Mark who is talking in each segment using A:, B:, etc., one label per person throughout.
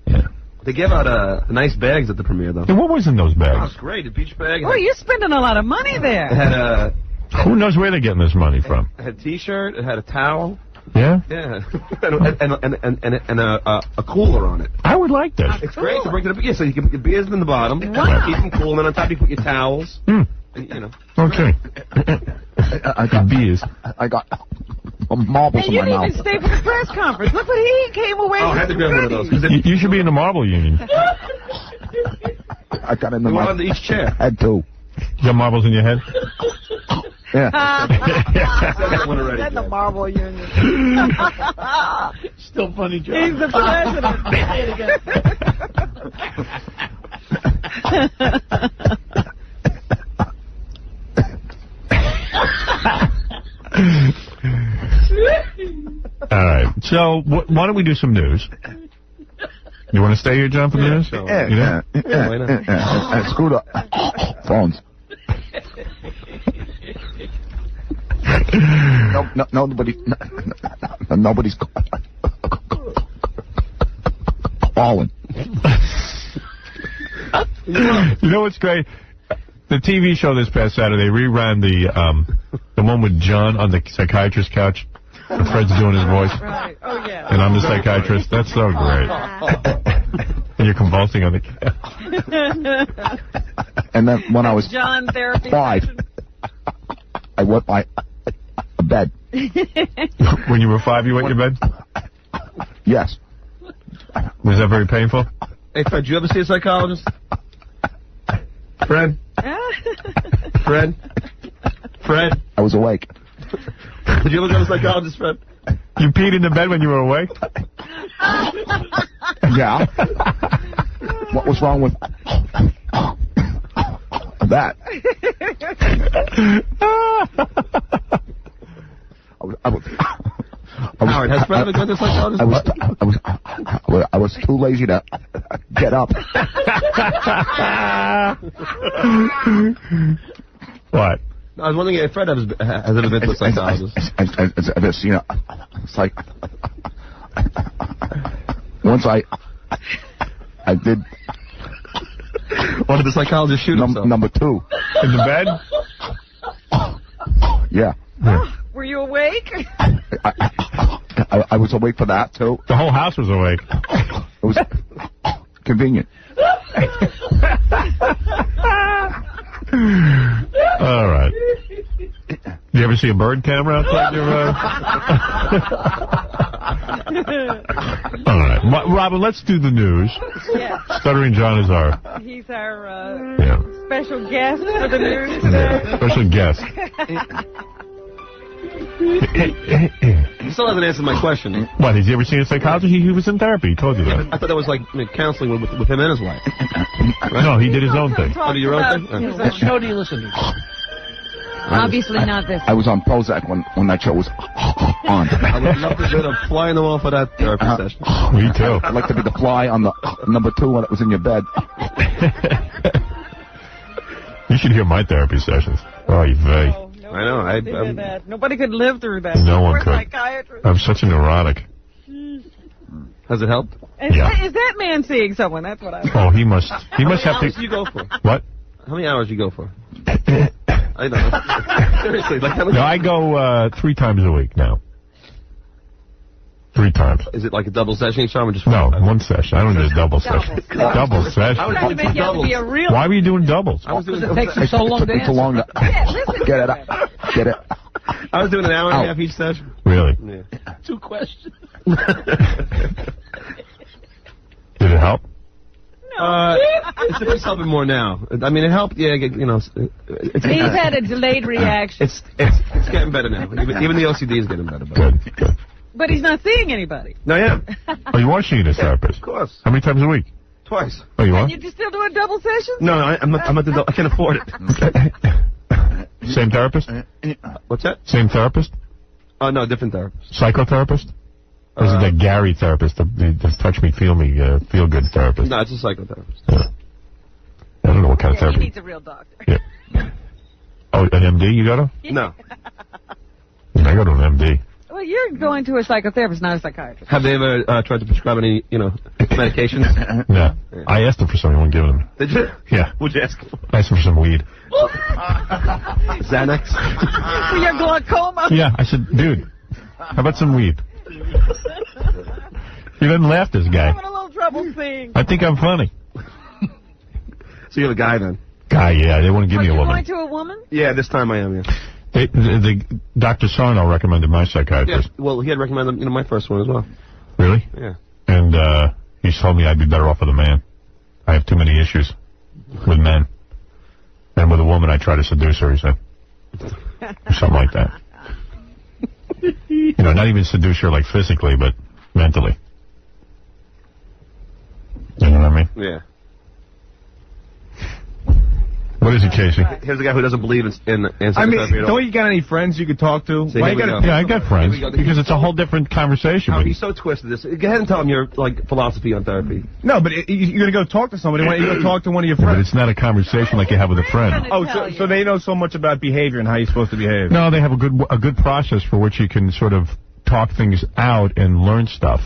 A: Yeah.
B: They gave out nice bags at the premiere, though.
A: Yeah, what was in those bags?
B: Oh, it's great. A beach bag.
C: Oh, you're spending a lot of money there.
B: It had
A: Who knows where they're getting this money from?
B: It had a T-shirt. It had a towel.
A: Yeah?
B: Yeah. and a cooler on it.
A: I would like this.
B: It's great to bring to the yeah. So you can put your beers in the bottom.
C: Wow.
B: Keep them cool, and then on top you put your towels.
A: Mm.
B: And, you know.
A: Okay.
D: I got
A: beers.
D: I got marbles
C: And
D: in my
C: you
D: mouth.
C: didn't even stay for the press conference. Look what he came away with.
B: Oh, I had to grab one of those.
A: You should be in the marble union.
D: I got in the
B: one under each chair.
D: Head too.
A: You got marbles in your head?
D: Yeah.
B: That one already.
C: That's the marble union.
E: Still funny, John.
C: He's the president. Say it again.
A: All right. So, why don't we do some news? You want to stay here, John, for the news?
B: Sure.
D: Yeah.
B: Why not?
D: Screw the phones. Nobody's calling.
A: You know what's great? The TV show this past Saturday reran the one with John on the psychiatrist couch. Fred's doing his voice.
C: Right. Oh, yeah.
A: And I'm the psychiatrist. That's so great. And you're convulsing on the couch.
D: And then when I was
C: John therapy
D: 5, I went by bed.
A: When you were 5, you went to bed?
D: Yes.
A: Was that very painful?
B: Hey, Fred, did you ever see a psychologist? Fred? Fred? Fred?
D: I was awake.
B: Did you ever go to a psychologist, Fred?
A: You peed in the bed when you were awake?
D: Yeah. What was wrong with that?
B: Howard, has Fred ever gone to a psychologist?
D: I was too lazy to get up.
A: What?
B: I was wondering if Fred has ever been to a psychologist.
D: Has ever seen a psych? Once I did.
B: Or did the psychologist shoot himself?
D: Number 2.
A: In the bed?
D: Yeah.
C: Were you awake?
D: I was awake for that, too.
A: The whole house was awake.
D: It was convenient.
A: All right. You ever see a bird camera outside your All right. Robin, let's do the news.
C: Yeah.
A: Stuttering John is our...
C: He's our
A: special
C: guest for the news today.
A: Yeah, special guest.
B: He still hasn't answered my question.
A: What, has he ever seen a psychologist? He was in therapy. He told you that.
B: I thought that was like counseling with him and his wife. Right?
A: No, he did his own thing.
B: Oh, did your own thing?
E: What show do you listen to?
C: Obviously not this.
D: I was on Prozac when that show was on.
B: I would love to be the fly on the wall for that therapy session.
A: Me too.
D: I'd like to be the fly on the number 2 when it was in your bed.
A: You should hear my therapy sessions. Oh, you vey.
B: I know.
C: Nobody could live through that.
A: No one could.
C: Psychiatrist.
A: I'm such a neurotic.
B: Has it helped?
C: Is that man seeing someone? That's what I.
A: Oh, he must have to.
B: How many hours do you go for?
A: What?
B: How many hours do you go for? I know. Seriously, like how many?
A: No, I go 3 times a week now. 3 times.
B: Is it like a double session each time or just
A: No, 1 session. I don't do a double session. Double session. Why were you doing doubles?
B: I was doing
E: It takes you so long to
D: Too long to get it. Get it.
B: I was doing an hour and a half each session.
A: Really?
B: Yeah.
E: 2 questions.
A: Did it help?
B: It's helping more now. I mean, it helped. Yeah, you know.
C: He's had a delayed reaction.
B: It's getting better now. Even the OCD is getting better.
A: Good.
C: But he's not seeing anybody.
B: No, I am.
A: Oh, you are seeing a therapist?
B: Of course.
A: How many times a week?
B: Twice.
A: Oh, you are?
C: And you still doing double sessions?
B: No, I'm not. I can't afford it.
A: Same therapist?
B: What's that?
A: Same therapist?
B: Oh no, different therapist.
A: Psychotherapist? Or is it that Gary therapist, the touch me, feel good therapist?
B: No, it's a psychotherapist.
A: Yeah. I don't know what kind of therapy.
C: He needs a real doctor.
A: Yeah. Oh, an MD you go to?
B: No.
A: I go to an MD.
C: Well, you're going to a psychotherapist, not a psychiatrist.
B: Have they ever tried to prescribe any, Medications?
A: Yeah. I asked him for some. He wouldn't give them.
B: Did you?
A: Yeah.
B: What'd you ask for?
A: I asked him for some weed.
B: Xanax?
C: For your glaucoma.
A: Yeah. I said, dude, how about some weed? He doesn't laugh, this guy.
C: I'm having a little trouble seeing.
A: I think I'm funny.
B: So you have a guy then?
A: Guy, yeah. They wouldn't give me a
C: Are you
A: woman.
C: going to a woman?
B: Yeah, this time I am, yeah.
A: The Dr. Sarno recommended my psychiatrist.
B: Yeah, well, he had recommended, my first one as well.
A: Really?
B: Yeah.
A: And he told me I'd be better off with a man. I have too many issues with men. And with a woman, I try to seduce her, he said. Or something like that. You know, not even seduce her like physically, but mentally. You know what I mean?
B: Yeah.
A: What is it, Casey?
B: Here's a guy who doesn't believe in
F: I mean,
B: psychotherapy at all.
F: don't you got any friends you could talk to?
B: See,
F: Why
B: here
F: you
B: we
F: gotta
B: go.
A: Yeah, I got friends. Because it's a whole different conversation.
B: He's so twisted. This. Go ahead and tell him your philosophy on therapy.
F: No, but you're gonna go talk to somebody. Why don't you go talk to one of your
A: Yeah, but
F: friends?
A: it's not a conversation like you have with a friend.
F: Oh, so they know so much about behavior and how you're supposed to behave.
A: No, they have a good process for which you can sort of talk things out and learn stuff.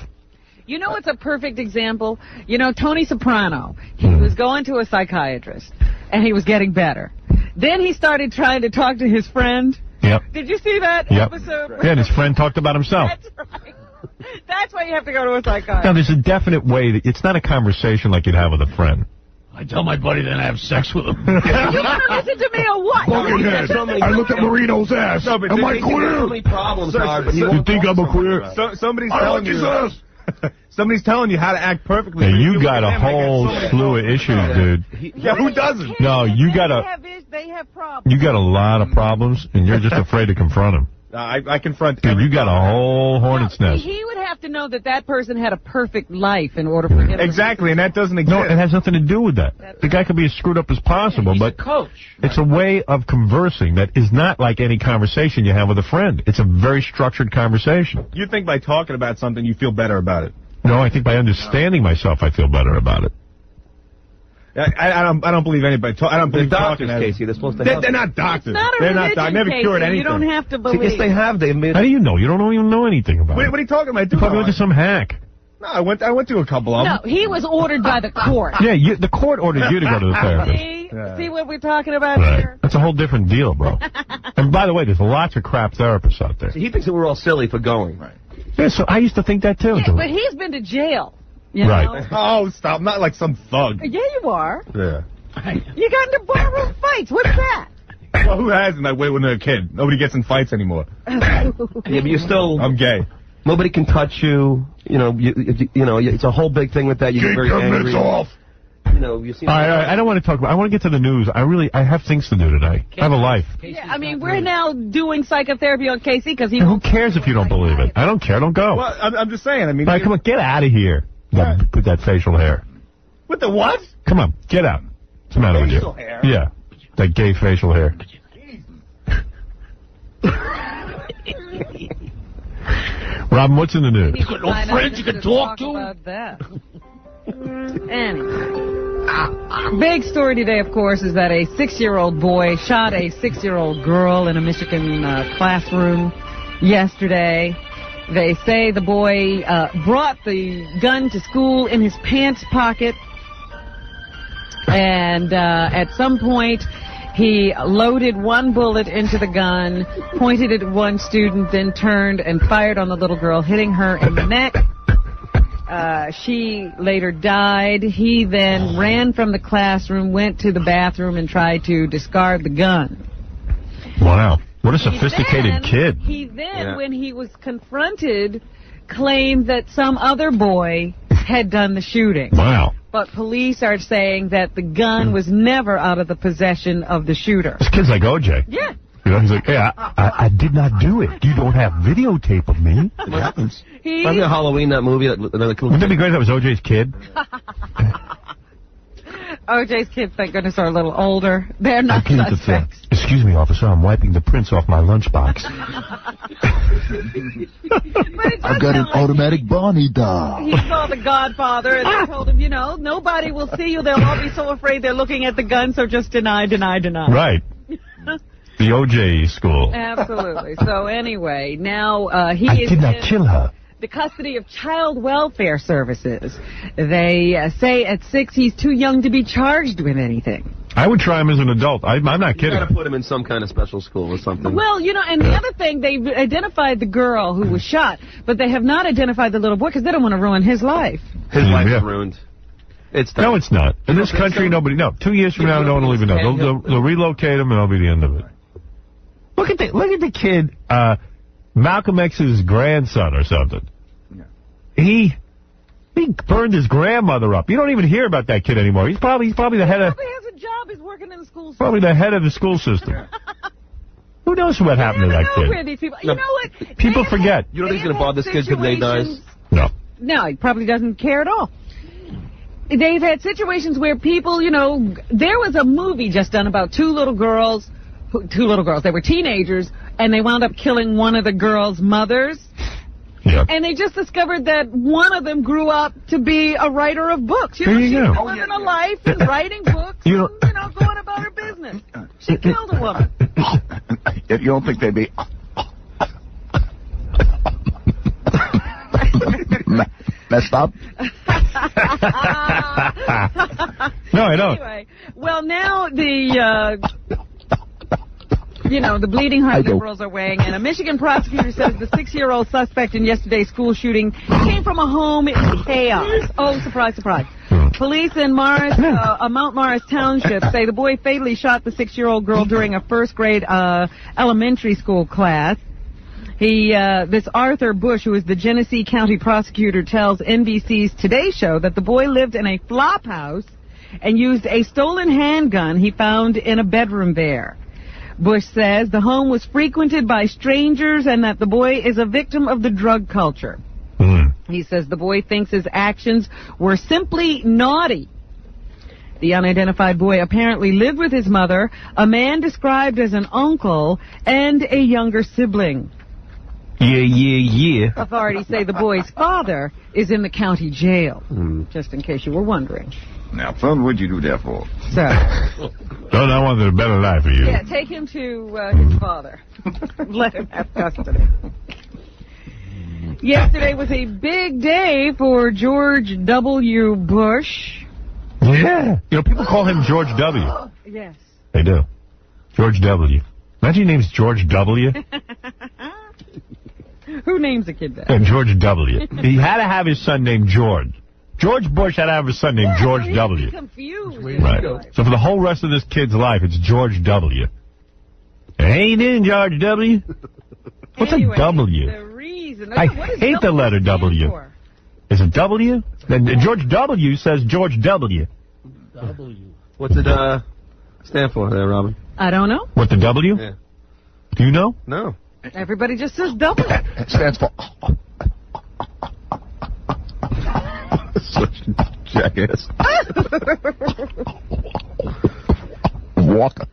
C: You know what's a perfect example? You know, Tony Soprano, he was going to a psychiatrist, and he was getting better. Then he started trying to talk to his friend.
A: Yep.
C: Did you see that
A: Yep.
C: episode?
A: Yeah, and his friend talked about himself.
C: That's right. That's why you have to go to a psychiatrist.
A: Now, there's a definite way that it's not a conversation like you'd have with a friend.
E: I tell my buddy then I have sex with him.
C: You want to listen to me or what?
D: I look at Marino's ass.
F: No, but
D: Am I
B: So many
D: queer?
B: problems, Howard, but he
A: You
B: won't
A: think
B: talk
A: I'm a
B: to someone
A: queer?
B: about it.
F: Somebody's
D: I
F: telling
D: like his
F: you.
D: ass.
F: Somebody's telling you how to act perfectly.
A: Yeah,
F: But if
A: you
F: look
A: got
F: at
A: a
F: them, they got
A: whole
F: so many
A: slew of
F: problems.
A: issues, dude.
F: Yeah, who doesn't?
A: No, you got
C: They have problems.
A: you got a lot of problems, and you're just afraid to confront them.
F: I confront.
A: Dude,
F: every
A: you got a whole hornet's
C: No,
A: nest.
C: he would have to know that that person had a perfect life in order for him.
F: Exactly, and that doesn't exist.
A: No, it has nothing to do with that. The guy could be as screwed up as possible,
E: He's a
A: but
E: coach.
A: it's a way of conversing that is not like any conversation you have with a friend. It's a very structured conversation.
F: You think by talking about something you feel better about it?
A: No, I think by understanding myself, I feel better about it.
F: I don't believe anybody. I don't
B: The
F: believe
B: doctors,
F: talking.
B: Casey, they're supposed to
F: They're,
B: help.
F: they're not doctors.
C: It's not a
F: they're not.
C: religion,
F: I never
C: Casey.
F: cured anything.
C: You don't have to believe.
B: Yes, they have. They made.
A: How do you know? You don't even know anything about it.
F: What are you talking about?
A: You probably went to some hack.
F: No, I went to a couple of them.
C: No, he was ordered by the court.
A: Yeah, the court ordered you to go to the therapist.
C: See?
F: Yeah.
C: See what we're talking about
A: Right.
C: here?
A: That's a whole different deal, bro. And by the way, there's lots of crap therapists out there.
B: He thinks that we're all silly for going. Right.
A: Yeah, so I used to think that too.
C: Yeah, but he's been to jail. You
A: Right.
C: know?
F: Oh, stop! Not like some thug.
C: Yeah, you are.
F: Yeah.
C: You got into barroom fights. What's that?
F: Well, who hasn't? Like when they're a kid, nobody gets in fights anymore.
B: Yeah, but you're still.
F: I'm gay.
B: Nobody can touch you. You know. You know. It's a whole big thing with that. You get very angry.
D: off.
B: You know. You seem.
A: All right, I don't want to talk about. I want to get to the news. I have things to do today. I have a life.
C: Yeah, I mean, we're now doing psychotherapy on Casey because he.
A: And who cares if you don't believe it? I don't care. Don't go.
F: Well, I'm just saying. I mean,
A: All right, come on, get out of here. With that facial hair.
F: With the what?
A: Come on, get out. What's the matter with you?
F: Facial hair?
A: Yeah, that gay facial hair. Robin, what's in the news?
E: You got no friends you can talk to?
C: About that. Anyway. Big story today, of course, is that a 6-year-old boy shot a 6-year-old girl in a Michigan classroom yesterday. They say the boy brought the gun to school in his pants pocket, and at some point he loaded one bullet into the gun, pointed it at one student, then turned and fired on the little girl, hitting her in the neck. She later died. He then ran from the classroom, went to the bathroom, and tried to discard the gun.
A: Wow, what a sophisticated kid.
C: He then, when he was confronted, claimed that some other boy had done the shooting.
A: Wow.
C: But police are saying that the gun was never out of the possession of the shooter.
A: This kid's like OJ.
C: Yeah.
A: You know, he's like, hey, I did not do it. You don't have videotape of me.
B: It happens.
C: He,
B: Remember Halloween, that movie? That
A: Wouldn't it be great if that was OJ's kid?
C: OJ's kids, thank goodness, are a little older. They're not
A: I came to
C: suspects.
A: excuse me, officer, I'm wiping the prints off my lunchbox.
D: I got an automatic Bonnie doll.
C: He saw The Godfather, and they told him, you know, nobody will see you. They'll all be so afraid they're looking at the gun, so just deny, deny, deny.
A: Right. The OJ school.
C: Absolutely. So anyway, now he
A: I
C: is
A: did not
C: in
A: kill her.
C: the custody of child welfare services. They say at 6 he's too young to be charged with anything.
A: I would try him as an adult. I'm not kidding.
B: You got to put him in some kind of special school or something.
C: Well, you know, and the other thing, they've identified the girl who was shot, but they have not identified the little boy because they don't want to ruin his life.
B: His life's ruined. It's done.
A: No, it's not. In this country, nobody. No, 2 years from now, no one will even know. They'll relocate him, and that'll be the end of it. Look at the kid, Malcolm X's grandson or something. He burned his grandmother up. You don't even hear about that kid anymore. He's probably the head of.
C: He has a job. He's working in the school system.
A: Probably the head of the school system. Who knows what happened to that kid?
C: Where these people, you know what?
A: People forget.
B: You don't think he's going to bother this kid because they dies?
A: No.
C: No, he probably doesn't care at all. They've had situations where people, you know, there was a movie just done about two little girls. They were teenagers, and they wound up killing one of the girls' mothers.
A: Yeah.
C: And they just discovered that one of them grew up to be a writer of books. You know,
A: she's
C: living a life and writing books, and, going about her business. She killed a woman.
D: You don't think they'd be messed up?
A: No, I don't.
C: Anyway, well, now the Bleeding Heart liberals are weighing in. A Michigan prosecutor says the 6-year-old suspect in yesterday's school shooting came from a home in chaos. Oh, surprise, surprise. Police in Mount Morris Township say the boy fatally shot the 6-year-old girl during a first-grade elementary school class. This Arthur Bush, who is the Genesee County prosecutor, tells NBC's Today Show that the boy lived in a flop house and used a stolen handgun he found in a bedroom there. Bush says the home was frequented by strangers and that the boy is a victim of the drug culture. He says the boy thinks his actions were simply naughty. The unidentified boy apparently lived with his mother, a man described as an uncle, and a younger sibling.
B: Yeah.
C: Authorities say the boy's father is in the county jail, just in case you were wondering.
D: Now, son, what'd you do that for?
C: So,
A: I wanted a better life for you.
C: yeah, take him to his father. Let him have custody. Yesterday was a big day for George W. Bush.
A: Yeah. You know, people call him George W.
C: Yes.
A: They do. George W. Imagine your name's George W.
C: Who names a kid that?
A: And George W. He had to have his son named George. George Bush had to have his son named George W.
C: Confused.
A: Right. So for the whole rest of this kid's life, it's George W. Hey, you doing, George W? What's a W?
C: The reason.
A: I hate the letter W.
C: For?
A: Is it W? Then George W. says George W.
B: What's it stand for there, Robin?
C: I don't know.
A: What, the W?
B: Yeah.
A: Do you know?
B: No.
C: Everybody just says W.
D: It stands for
B: Such a jackass.
D: Walker.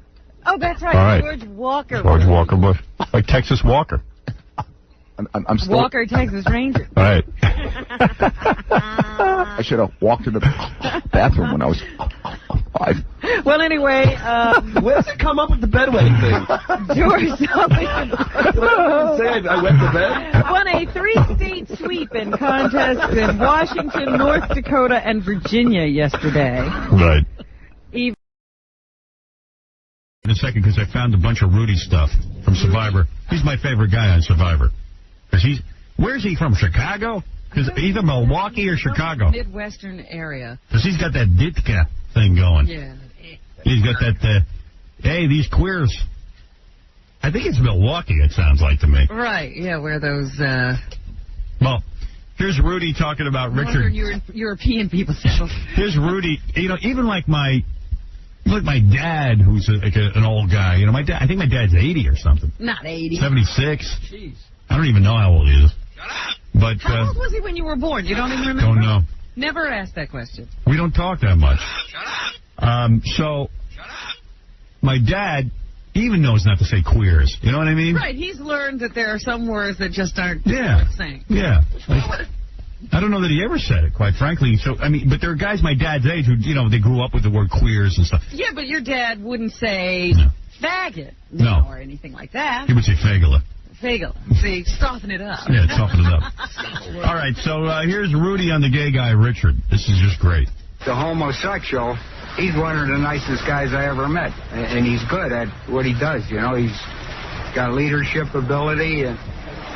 C: Oh, that's right.
A: All right.
C: George Walker.
A: George Walker Bush. Like Texas Walker.
D: I'm still...
C: Walker, Texas Ranger.
A: All right.
D: I should have walked in the bathroom when I was 5.
C: Well, anyway,
B: Where does it come up with the bedwetting thing?
C: George W.
B: I went to bed?
C: won a 3-state sweep in contests in Washington, North Dakota, and Virginia yesterday.
A: Right.
C: In
E: a second, because I found a bunch of Rudy stuff from Survivor. He's my favorite guy on Survivor. Where's he from, Chicago? Because either Milwaukee or Chicago.
C: Midwestern area.
E: Because he's got that Ditka thing going.
C: Yeah.
E: He's got that, hey, these queers. I think it's Milwaukee, it sounds like to me.
C: Right, yeah, where those,
E: Well, here's Rudy talking about Richard.
C: European people settled.
E: Here's Rudy, even like my dad, who's an old guy. You know, I think my dad's 80 or something.
C: Not 80.
E: 76. Jeez. I don't even know how old he is.
C: Shut up.
E: But,
C: how old was he when you were born? You don't even remember?
E: Don't know.
C: Never asked that question.
E: We don't talk that much.
C: Shut up.
E: So, my dad even knows not to say queers. You know what I mean?
C: Right. He's learned that there are some words that just aren't
E: worth
C: saying.
E: Yeah. I don't know that he ever said it, quite frankly. So, I mean, but there are guys my dad's age who, they grew up with the word queers and stuff.
C: Yeah, but your dad wouldn't say faggot.
E: No.
C: Or anything like that.
E: He would say fagula.
C: Fagel. See, soften it up.
E: Yeah, toughen it up. All right, so here's Rudy on the gay guy, Richard. This is just great.
G: The homosexual, he's one of the nicest guys I ever met. And he's good at what he does, you know. He's got leadership ability, and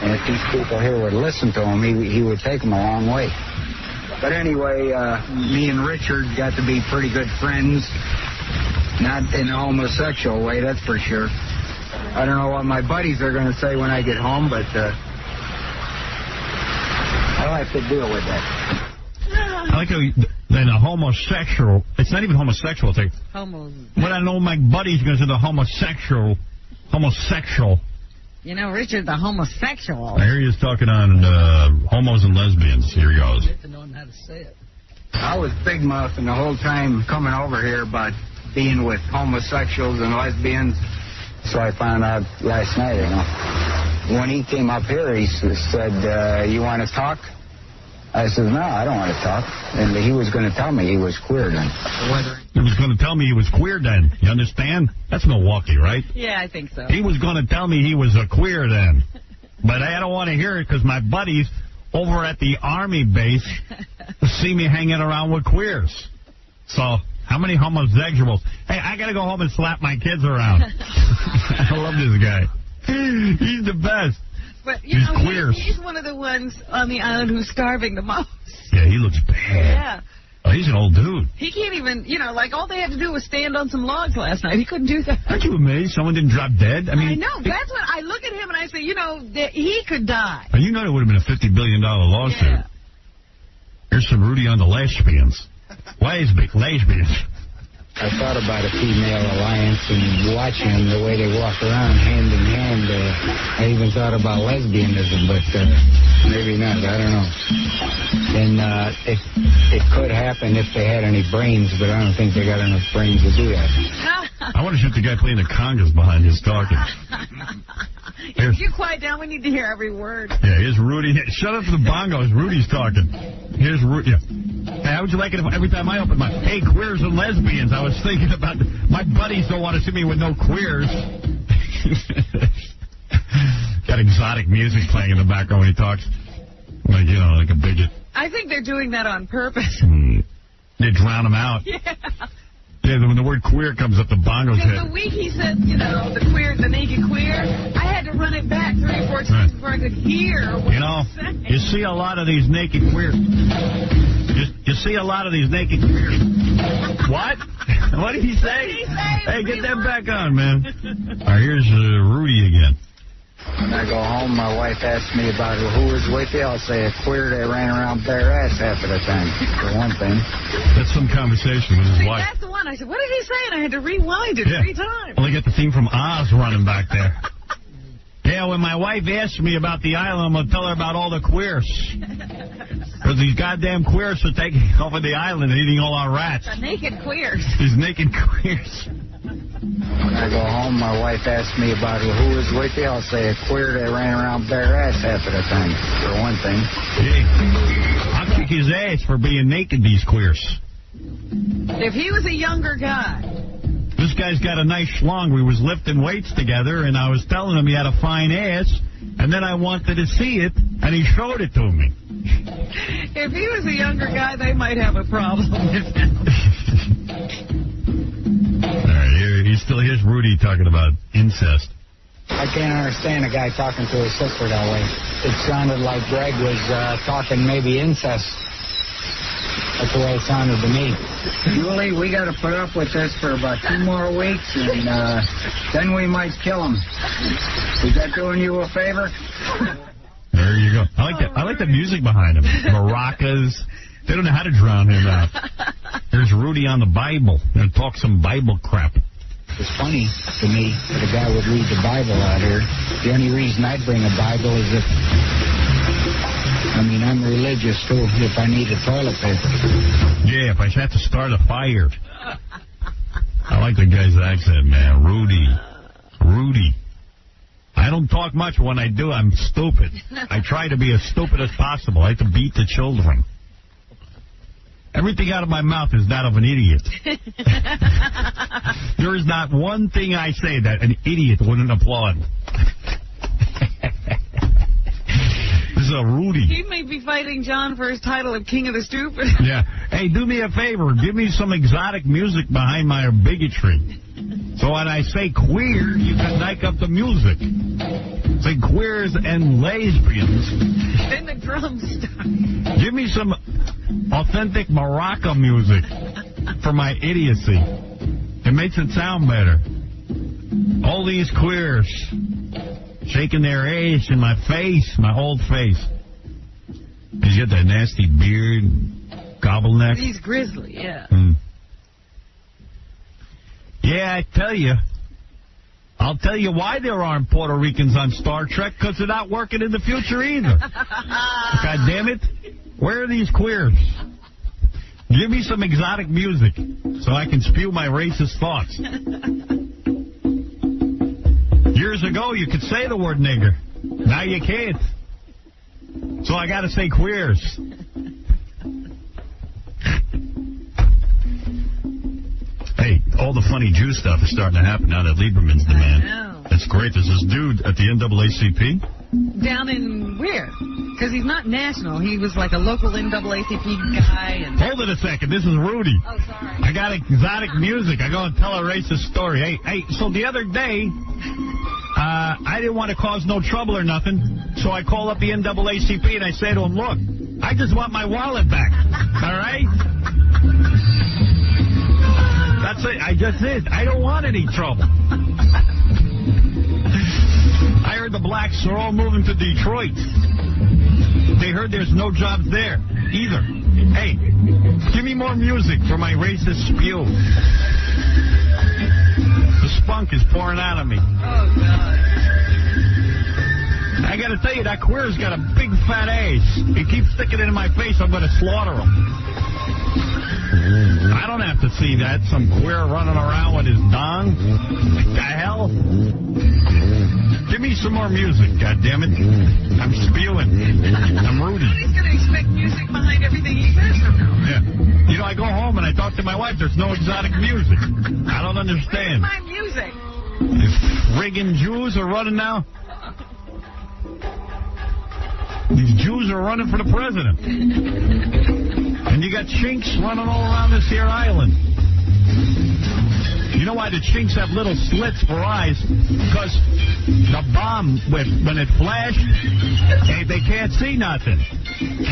G: if these people here would listen to him, he would take them a long way. But anyway, me and Richard got to be pretty good friends. Not in a homosexual way, that's for sure. I don't know what my buddies are going to say when I get home, but I'll have to deal with that.
E: I like how then a homosexual, it's not even homosexual, it's like, what I know my buddy's going to say the homosexual.
C: You know, Richard, the homosexual.
E: Here he is talking on homos and lesbians. Here he goes.
G: I was big mouthing the whole time coming over here about being with homosexuals and lesbians. So I found out last night, you know. When he came up here, he said, you want to talk? I said, no, I don't want to talk. And he was going to tell me he was queer then.
E: He was going to tell me he was queer then. You understand? That's Milwaukee, right?
C: Yeah, I think so.
E: He was going to tell me he was a queer then. But I don't want to hear it because my buddies over at the Army base see me hanging around with queers. So, how many homosexuals? Hey, I got to go home and slap my kids around. I love this guy. He's the best.
C: But, you know, he's one of the ones on the island who's starving the most.
E: Yeah, he looks bad.
C: Yeah.
E: Oh, he's an old dude.
C: He can't even, you know, like all they had to do was stand on some logs last night. He couldn't do that.
E: Aren't you amazed someone didn't drop dead? I mean,
C: know. That's what I look at him and I say, you know, that he could die.
E: You know, it would have been a $50 billion lawsuit.
C: Yeah.
E: Here's some Rudy on the lesbians. Lesbians.
G: I thought about a female alliance and watching them the way they walk around hand in hand. I even thought about lesbianism, but maybe not. I don't know. And it could happen if they had any brains, but I don't think they got enough brains to do that.
E: I want to shoot the guy playing the congas behind his talking.
C: If you quiet down, we need to hear every word.
E: Yeah, here's Rudy. Shut up for the bongos. Rudy's talking. Here's Rudy. Yeah. Hey, how would you like it if every time I open my... Hey, queers and lesbians. I was thinking about... My buddies don't want to see me with no queers. Got exotic music playing in the background when he talks. Like, you know, like a bigot.
C: I think they're doing that on purpose.
E: They drown him out.
C: Yeah.
E: Yeah, when the word queer comes up, the bongos hit.
C: Because the week he said, you know, the naked queer, I had to run it back 3 or 4 times before I could hear what he was saying.
E: You see a lot of these naked queers. You see a lot of these naked queers. What? What did he say? Hey, get that back on, man. All right, here's Rudy again.
G: When I go home, my wife asks me about who was with you. I'll say a queer that ran around bare ass half of the time, for one thing.
E: That's some conversation with his wife.
C: That's the one. I said, what did he say? And I had to rewind it 3 times.
E: Well, I got the theme from Oz running back there. Yeah, when my wife asks me about the island, I'm going to tell her about all the queers. Because these goddamn queers are taking over the island and eating all our rats.
C: The naked queers.
E: These naked queers.
G: When I go home, my wife asks me about who was with you. I'll say a queer that ran around bare ass half of the time, for one thing.
E: Hey, I'll kick his ass for being naked, these queers.
C: If he was a younger guy.
E: This guy's got a nice schlong. We was lifting weights together, and I was telling him he had a fine ass, and then I wanted to see it, and he showed it to me.
C: If he was a younger guy, they might have a problem with him.
E: All right, here's Rudy talking about incest.
G: I can't understand a guy talking to his sister that way. It sounded like Greg was talking maybe incest. That's the way it sounded to me. Julie, we got to put up with this for about 2 more weeks, and then we might kill him. Is that doing you a favor?
E: There you go. I like the music behind him. Maracas. They don't know how to drown him out. There's Rudy on the Bible. Gonna talk some Bible crap.
G: It's funny to me that a guy would read the Bible out here. The only reason I'd bring a Bible is if... I'm religious, too, if I needed toilet paper.
E: Yeah, if I had to start a fire. I like the guy's accent, man. Rudy. I don't talk much. When I do, I'm stupid. I try to be as stupid as possible. I like to beat the children. Everything out of my mouth is that of an idiot. There is not one thing I say that an idiot wouldn't applaud. Rudy.
C: He may be fighting John for his title of King of the Stupid.
E: Yeah. Hey, do me a favor. Give me some exotic music behind my bigotry. So when I say queer, you can like up the music. Say queers and lesbians.
C: Then the drums start.
E: Give me some authentic maraca music for my idiocy. It makes it sound better. All these queers shaking their ass in my face, my old face. He's got that nasty beard, gobbleneck.
C: He's grizzly, yeah.
E: Yeah, I tell you. I'll tell you why there aren't Puerto Ricans on Star Trek, because they're not working in the future either. God damn it. Where are these queers? Give me some exotic music so I can spew my racist thoughts. Years ago, you could say the word nigger. Now you can't. So I got to say queers. Hey, all the funny Jew stuff is starting to happen now that Lieberman's the man.
C: I know.
E: That's great. There's this dude at the NAACP.
C: Down in where? Because he's not national. He was like a local NAACP guy. And...
E: Hold it a second. This is Rudy.
C: Oh, sorry.
E: I got exotic music. I go and tell a racist story. Hey, so the other day, I didn't want to cause no trouble or nothing, so I call up the NAACP and I say to him, look, I just want my wallet back. All right? That's it. I just did. I don't want any trouble. I heard the blacks are all moving to Detroit. They heard there's no jobs there either. Hey, give me more music for my racist spew. The spunk is pouring out of me.
C: Oh, God.
E: I got to tell you, that queer's got a big fat ass. He keeps sticking it in my face. I'm going to slaughter him. I don't have to see that. Some queer running around with his dong. What the hell? Give me some more music, goddammit. I'm spewing. I'm Rudy.
C: Nobody's going to expect music behind everything he says from now on.
E: Yeah. You know, I go home and I talk to my wife. There's no exotic music. I don't understand.
C: Where's my music?
E: These friggin' Jews are running now. These Jews are running for the president. And you got chinks running all around this here island. You know why the chinks have little slits for eyes? Because the bomb, when it flashed, they can't see nothing.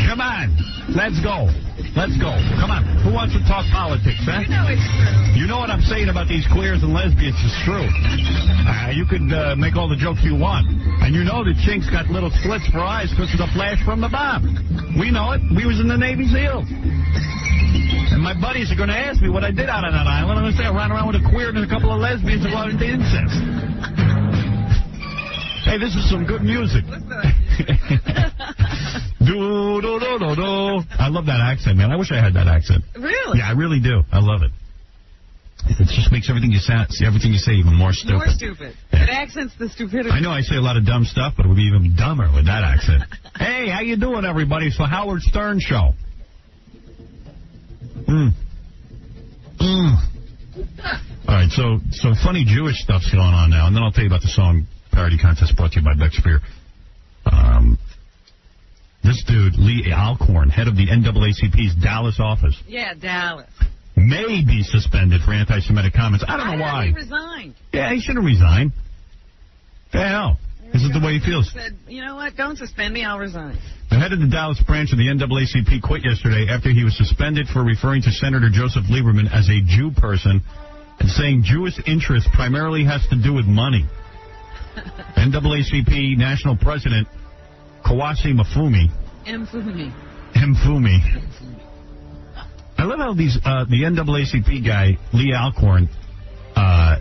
E: Come on. Let's go. Let's go. Come on. Who wants to talk politics, huh?
C: You know it's true.
E: You know what I'm saying about these queers and lesbians is true. You could make all the jokes you want. And you know the chinks got little slits for eyes because of the flash from the bomb. We know it. We was in the Navy SEALs. And my buddies are going to ask me what I did out on that island. I'm going to say I ran around with a queer and a couple of lesbians and wanted to incest. Hey, this is some good music. Do, do, do, do, do. I love that accent, man. I wish I had that accent.
C: Really?
E: Yeah, I really do. I love it. It just makes everything you say even more stupid.
C: More stupid. Yeah. It accents the stupidity.
E: I know I say a lot of dumb stuff, but it would be even dumber with that accent. Hey, how you doing, everybody? It's the Howard Stern Show. All right, so funny Jewish stuff's going on now, and then I'll tell you about the song parody contest brought to you by Beck Spear. This dude, Lee Alcorn, head of the NAACP's Dallas office.
C: Yeah, Dallas.
E: May be suspended for anti-Semitic comments. I don't know why.
C: He resigned.
E: Yeah, he should have resigned. The hell? This is the way he feels.
C: He said, you know what, don't suspend me, I'll resign.
E: The head of the Dallas branch of the NAACP quit yesterday after he was suspended for referring to Senator Joseph Lieberman as a Jew person and saying Jewish interest primarily has to do with money. NAACP National President Kawasi Mfumi. I love how the NAACP guy, Lee Alcorn,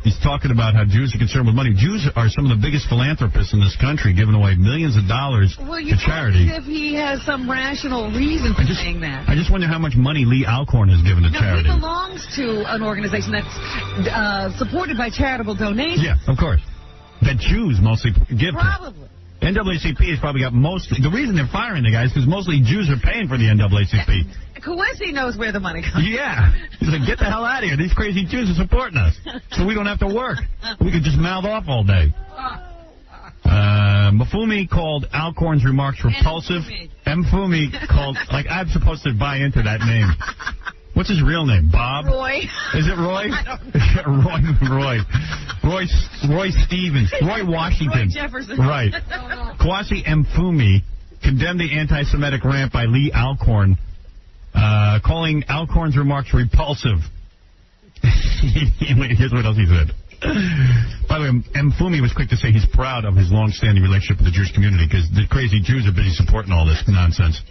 E: is talking about how Jews are concerned with money. Jews are some of the biggest philanthropists in this country, giving away millions of dollars to charity.
C: If he has some rational reason for saying that.
E: I just wonder how much money Lee Alcorn has given to charity.
C: He belongs to an organization that's supported by charitable donations.
E: Yeah, of course. That Jews mostly give to.
C: Probably.
E: NAACP has probably got mostly... The reason they're firing the guys is because mostly Jews are paying for the NAACP.
C: Kawesi knows where the money comes from.
E: Yeah. He's like, get the hell out of here. These crazy Jews are supporting us. So we don't have to work. We can just mouth off all day. Mafumi called Alcorn's remarks repulsive. Mfumi called, like, I'm supposed to buy into that name. What's his real name? Bob?
C: Roy.
E: Is it Roy?
C: I don't know.
E: Roy Stevens. Roy Washington.
C: Roy Jefferson.
E: Right. Kwasi Mfumi condemned the anti-Semitic rant by Lee Alcorn, calling Alcorn's remarks repulsive. Here's what else he said. By the way, Mfumi was quick to say he's proud of his long-standing relationship with the Jewish community because the crazy Jews are busy supporting all this nonsense.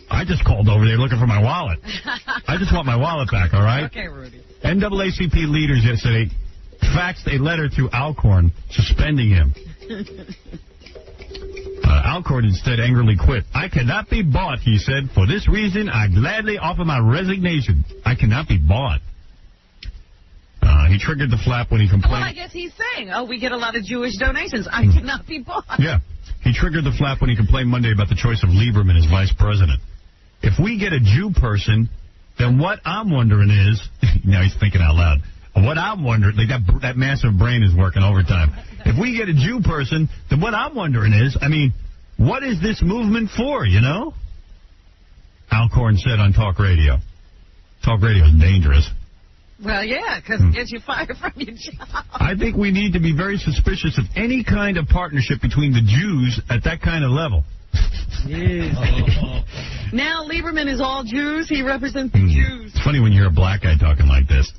E: I just called over there looking for my wallet. I just want my wallet back, all right?
C: Okay, Rudy.
E: NAACP leaders yesterday faxed a letter to Alcorn suspending him. Alcorn instead angrily quit. I cannot be bought, he said. For this reason, I gladly offer my resignation. I cannot be bought. He triggered the flap when he complained.
C: Well, I guess he's saying, we get a lot of Jewish donations. I cannot be bought.
E: Yeah. He triggered the flap when he complained Monday about the choice of Lieberman as vice president. If we get a Jew person, then what I'm wondering is, now he's thinking out loud, what I'm wondering, like that massive brain is working overtime. If we get a Jew person, then what I'm wondering is, I mean, what is this movement for, you know? Alcorn said on talk radio. Talk radio is dangerous.
C: Well, yeah, because it gets you fired from your job.
E: I think we need to be very suspicious of any kind of partnership between the Jews at that kind of level.
C: Now Lieberman is all Jews. He represents the Jews.
E: It's funny when you hear a black guy talking like this.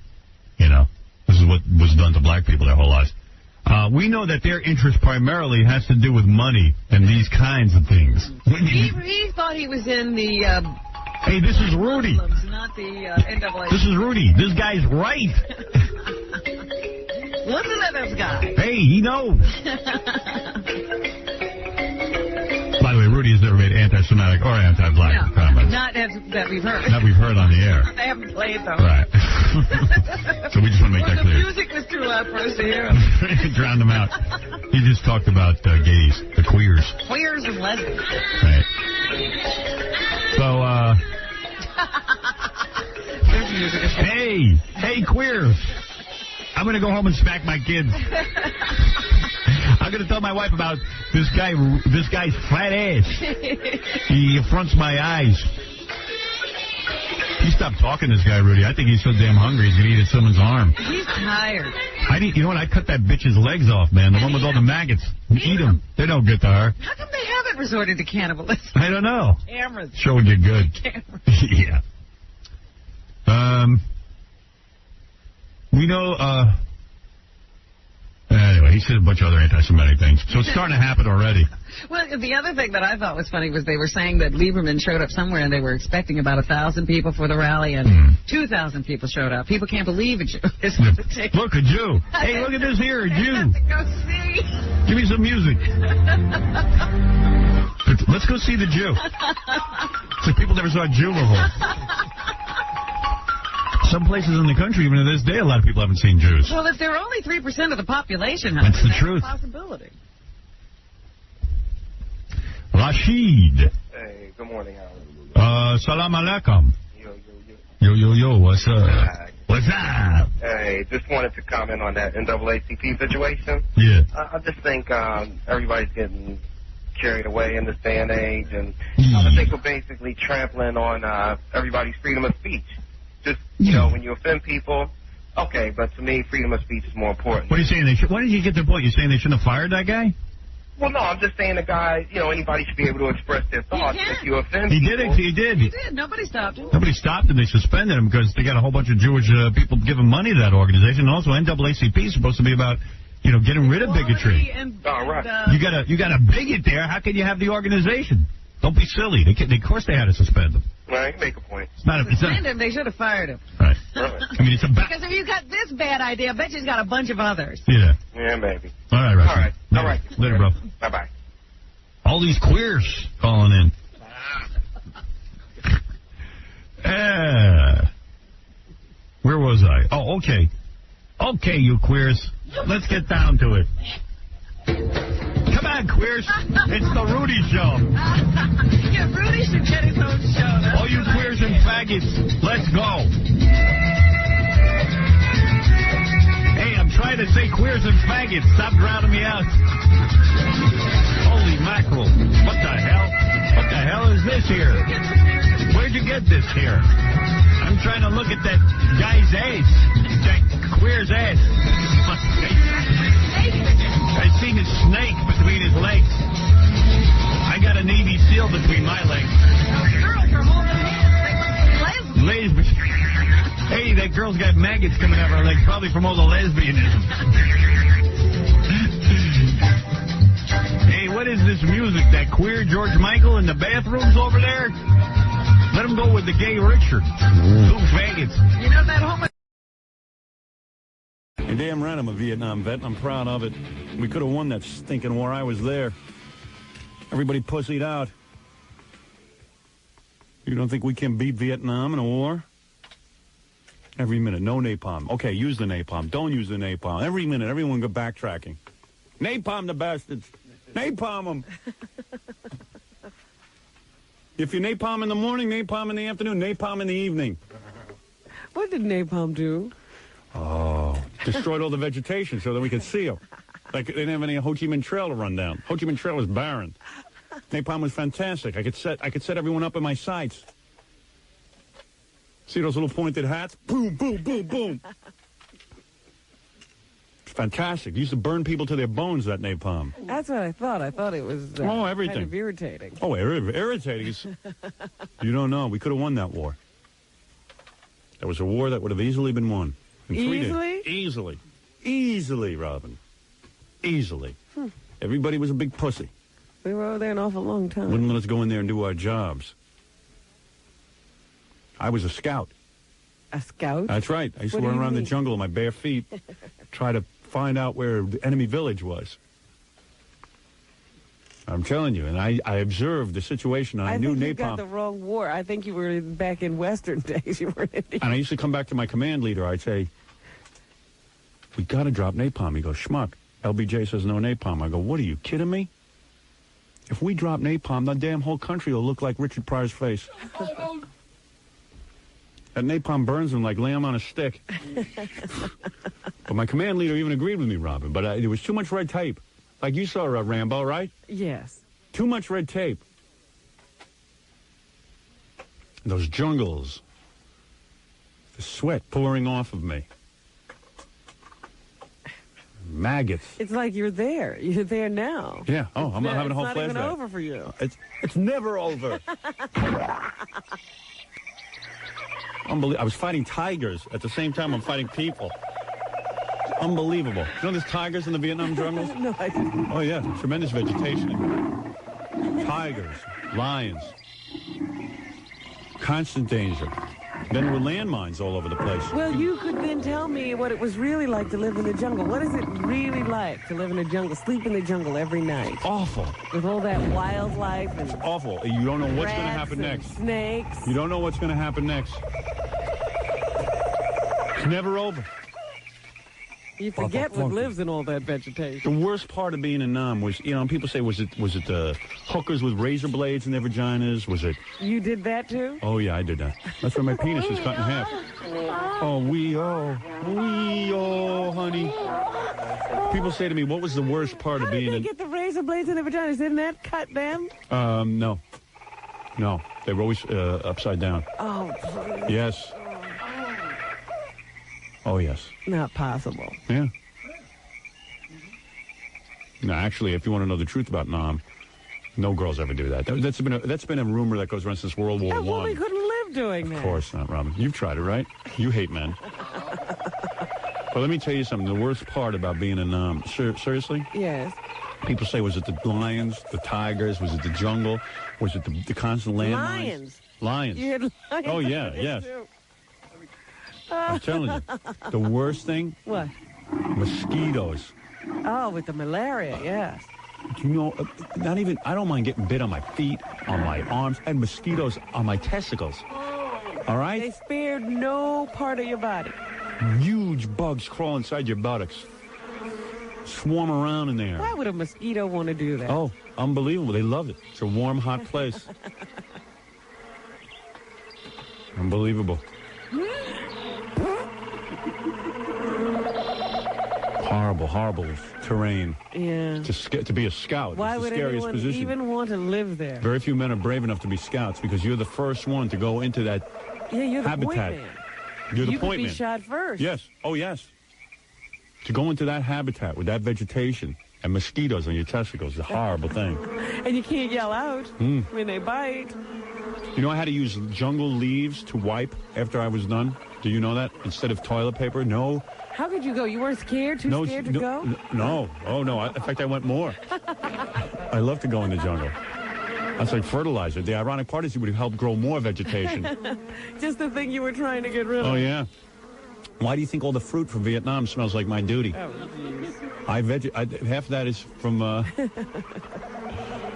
E: You know, this is what was done to black people their whole lives. We know that their interest primarily has to do with money and these kinds of things.
C: He thought he was in the...
E: Hey, this is Rudy.
C: Not the NAACP.
E: This is Rudy. This guy's right.
C: Listen to this guy.
E: Hey, he knows. By the way, Rudy has never made anti-Semitic or anti-black comments.
C: Not that we've heard.
E: That we've heard on the air.
C: They haven't played them.
E: Right. So we just want to make that clear.
C: The music was too loud for us to hear.
E: Drowned them out. He just talked about gays, the queers.
C: Queers and lesbians.
E: Right. So, hey, queers. I'm going to go home and smack my kids. I'm going to tell my wife about this guy's fat ass. He affronts my eyes. He stopped talking, this guy, Rudy. I think he's so damn hungry he's going to eat at someone's arm.
C: He's tired.
E: You know what? I cut that bitch's legs off, man. The one with all the maggots. Eat them. They don't get to her.
C: How come they haven't resorted to cannibalism?
E: I don't know.
C: Cameras.
E: Sure would get good. Yeah. We know, anyway, he said a bunch of other anti-Semitic things. So it's starting to happen already.
C: Well, the other thing that I thought was funny was they were saying that Lieberman showed up somewhere and they were expecting about 1,000 people for the rally and 2,000 people showed up. People can't believe it.
E: Look, a Jew. Hey, look at this here, a Jew.
C: Go see.
E: Give me some music. Let's go see the Jew. It's like people never saw a Jew before. Some places in the country, even to this day, a lot of people haven't seen Jews.
C: Well, if they're only 3% of the population,
E: that's the truth.
C: A possibility.
E: Rashid.
H: Hey, good morning, Alan.
E: Salam alaikum. Yo, what's up? What's up?
H: Hey, just wanted to comment on that NAACP situation.
E: Yeah.
H: I just think everybody's getting carried away in this day and age, and I think we're basically trampling on everybody's freedom of speech. Just, you know, when you offend people, okay, but to me, freedom of speech is more important.
E: What are you saying? Why did you get the point? You're saying they shouldn't have fired that guy?
H: Well, no, I'm just saying the guy, you know, anybody should be able to express their thoughts. If you offend
E: He
H: people.
E: did.
C: Nobody stopped him.
E: Nobody stopped him. They suspended him because they got a whole bunch of Jewish people giving money to that organization. And also, NAACP is supposed to be about, you know, getting rid of bigotry.
H: Right.
E: You got a bigot there. How can you have the organization? Don't be silly. Of course they had to suspend him.
H: Right, you make a point.
C: Suspend him. They should have fired him.
E: Right.
H: Right.
E: I mean, it's a
C: because if you got this bad idea, I bet you've got a bunch of others.
E: Yeah.
H: Yeah, maybe.
E: All right, Russell.
H: All right.
E: Later, bro.
H: Bye-bye.
E: All these queers calling in. Where was I? Oh, okay. Okay, you queers. Let's get down to it. Come on, queers. It's the Rudy Show.
C: Yeah, Rudy should get his own show.
E: All you queers and faggots, let's go. Hey, I'm trying trying to say queers and faggots. Stop drowning me out. Holy mackerel. What the hell? What the hell is this here? Where'd you get this here? I'm trying to look at that guy's ass. That queer's ass. I seen his snake between his legs. I got a Navy SEAL between my legs.
C: Girls are holding hands.
E: Lesbian. Hey, that girl's got maggots coming out of her legs, probably from all the lesbianism. Hey, what is this music? That queer George Michael in the bathrooms over there? Let him go with the gay Richard. Two faggots.
C: You know that homo...
I: You're damn right I'm a Vietnam vet, and I'm proud of it. We could have won that stinking war. I was there. Everybody pussied out. You don't think we can beat Vietnam in a war? Every minute, no napalm. Okay, use the napalm. Don't use the napalm. Every minute, everyone go backtracking. Napalm the bastards. Napalm them. If you napalm in the morning, napalm in the afternoon, napalm in the evening.
C: What did napalm do?
I: Oh, destroyed all the vegetation so that we could see them. Like they didn't have any Ho Chi Minh Trail to run down. Ho Chi Minh Trail was barren. Napalm was fantastic. I could set everyone up in my sights. See those little pointed hats? Boom, boom, boom, boom. It's fantastic. It used to burn people to their bones, that napalm.
C: That's what I thought. I thought it was
I: everything.
C: kind of irritating.
I: Oh, irritating. You don't know. We could have won that war. That was a war that would have easily been won. In 3 days.
C: Easily?
I: Easily, Robin. Easily. Everybody was a big pussy.
C: We were over there an awful long time.
I: Wouldn't let us go in there and do our jobs. I was a scout.
C: A scout?
I: That's right. I used to run around the jungle with my bare feet, try to find out where the enemy village was. I'm telling you, and I observed the situation. And I knew napalm.
C: I think you got the wrong war. I think you were back in Western days. You were in India.
I: And I used to come back to my command leader. I'd say, we got to drop napalm. He goes, schmuck. LBJ says no napalm. I go, what, are you kidding me? If we drop napalm, the damn whole country will look like Richard Pryor's face. That napalm burns him like lamb on a stick. But my command leader even agreed with me, Robin. But there was too much red tape. Like you saw Rambo, right?
C: Yes.
I: Too much red tape. Those jungles. The sweat pouring off of me. Maggots.
C: It's like you're there. You're there now.
I: Yeah. Oh, I'm having a whole flashback.
C: It's not even over for you.
I: It's never over. Unbelievable. I was fighting tigers at the same time I'm fighting people. Unbelievable. You know there's tigers in the Vietnam jungles?
C: No, I didn't.
I: Oh, yeah. Tremendous vegetation. Tigers, lions. Constant danger. Then there were landmines all over the place.
C: Well, you could then tell me what it was really like to live in the jungle. What is it really like to live in the jungle, sleep in the jungle every night?
I: Awful.
C: With all that wildlife and...
I: It's awful. You don't know what's going to happen next.
C: Snakes.
I: You don't know what's going to happen next. It's never over.
C: You forget what lives in all that vegetation.
I: The worst part of being a Nam was, you know, people say, was it the hookers with razor blades in their vaginas? Was it?
C: You did that too?
I: Oh, yeah, I did that. That's where my penis is cut in half. Oh, honey. People say to me, what was the worst part of being
C: How did they get the razor blades in their vaginas? Didn't that cut them?
I: No. No, they were always upside down.
C: Oh, please.
I: Yes. Oh, yes.
C: Not possible.
I: Yeah. No, actually, if you want to know the truth about Nam, no girls ever do that. That's been a rumor that goes around since World War I.
C: A woman couldn't live doing that.
I: Of course not, Robin. You've tried it, right? You hate men. But let me tell you something. The worst part about being a Nam, seriously?
C: Yes.
I: People say, was it the lions, the tigers? Was it the jungle? Was it the constant landmines? Lions.
C: You had lions.
I: Oh, yeah, yes. I'm telling you, the worst thing?
C: What?
I: Mosquitoes.
C: Oh, with the malaria, yes.
I: You know, I don't mind getting bit on my feet, on my arms, and mosquitoes on my testicles. All right?
C: They spared no part of your body.
I: Huge bugs crawl inside your buttocks. Swarm around in there.
C: Why would a mosquito want to do that?
I: Oh, unbelievable. They love it. It's a warm, hot place. Unbelievable. Horrible, horrible terrain.
C: Yeah.
I: To be a scout.
C: Why
I: it's
C: would
I: the scariest
C: anyone
I: position.
C: even want to live there?
I: Very few men are brave enough to be scouts because you're the first one to go into that
C: Yeah, you're the
I: habitat.
C: point man.
I: You're the
C: You
I: point
C: could be
I: man.
C: shot first.
I: Yes. Oh, yes. To go into that habitat with that vegetation and mosquitoes on your testicles is a horrible thing.
C: And you can't yell out when they bite.
I: You know, I had to use jungle leaves to wipe after I was done. Do you know that? Instead of toilet paper? No.
C: How could you go? You weren't scared? Too scared to go?
I: No. Oh, no. In fact, I went more. I love to go in the jungle. That's like fertilizer. The ironic part is it would help grow more vegetation.
C: Just the thing you were trying to get rid of.
I: Oh, yeah. Why do you think all the fruit from Vietnam smells like my duty?
C: Oh, jeez.
I: Half of that is from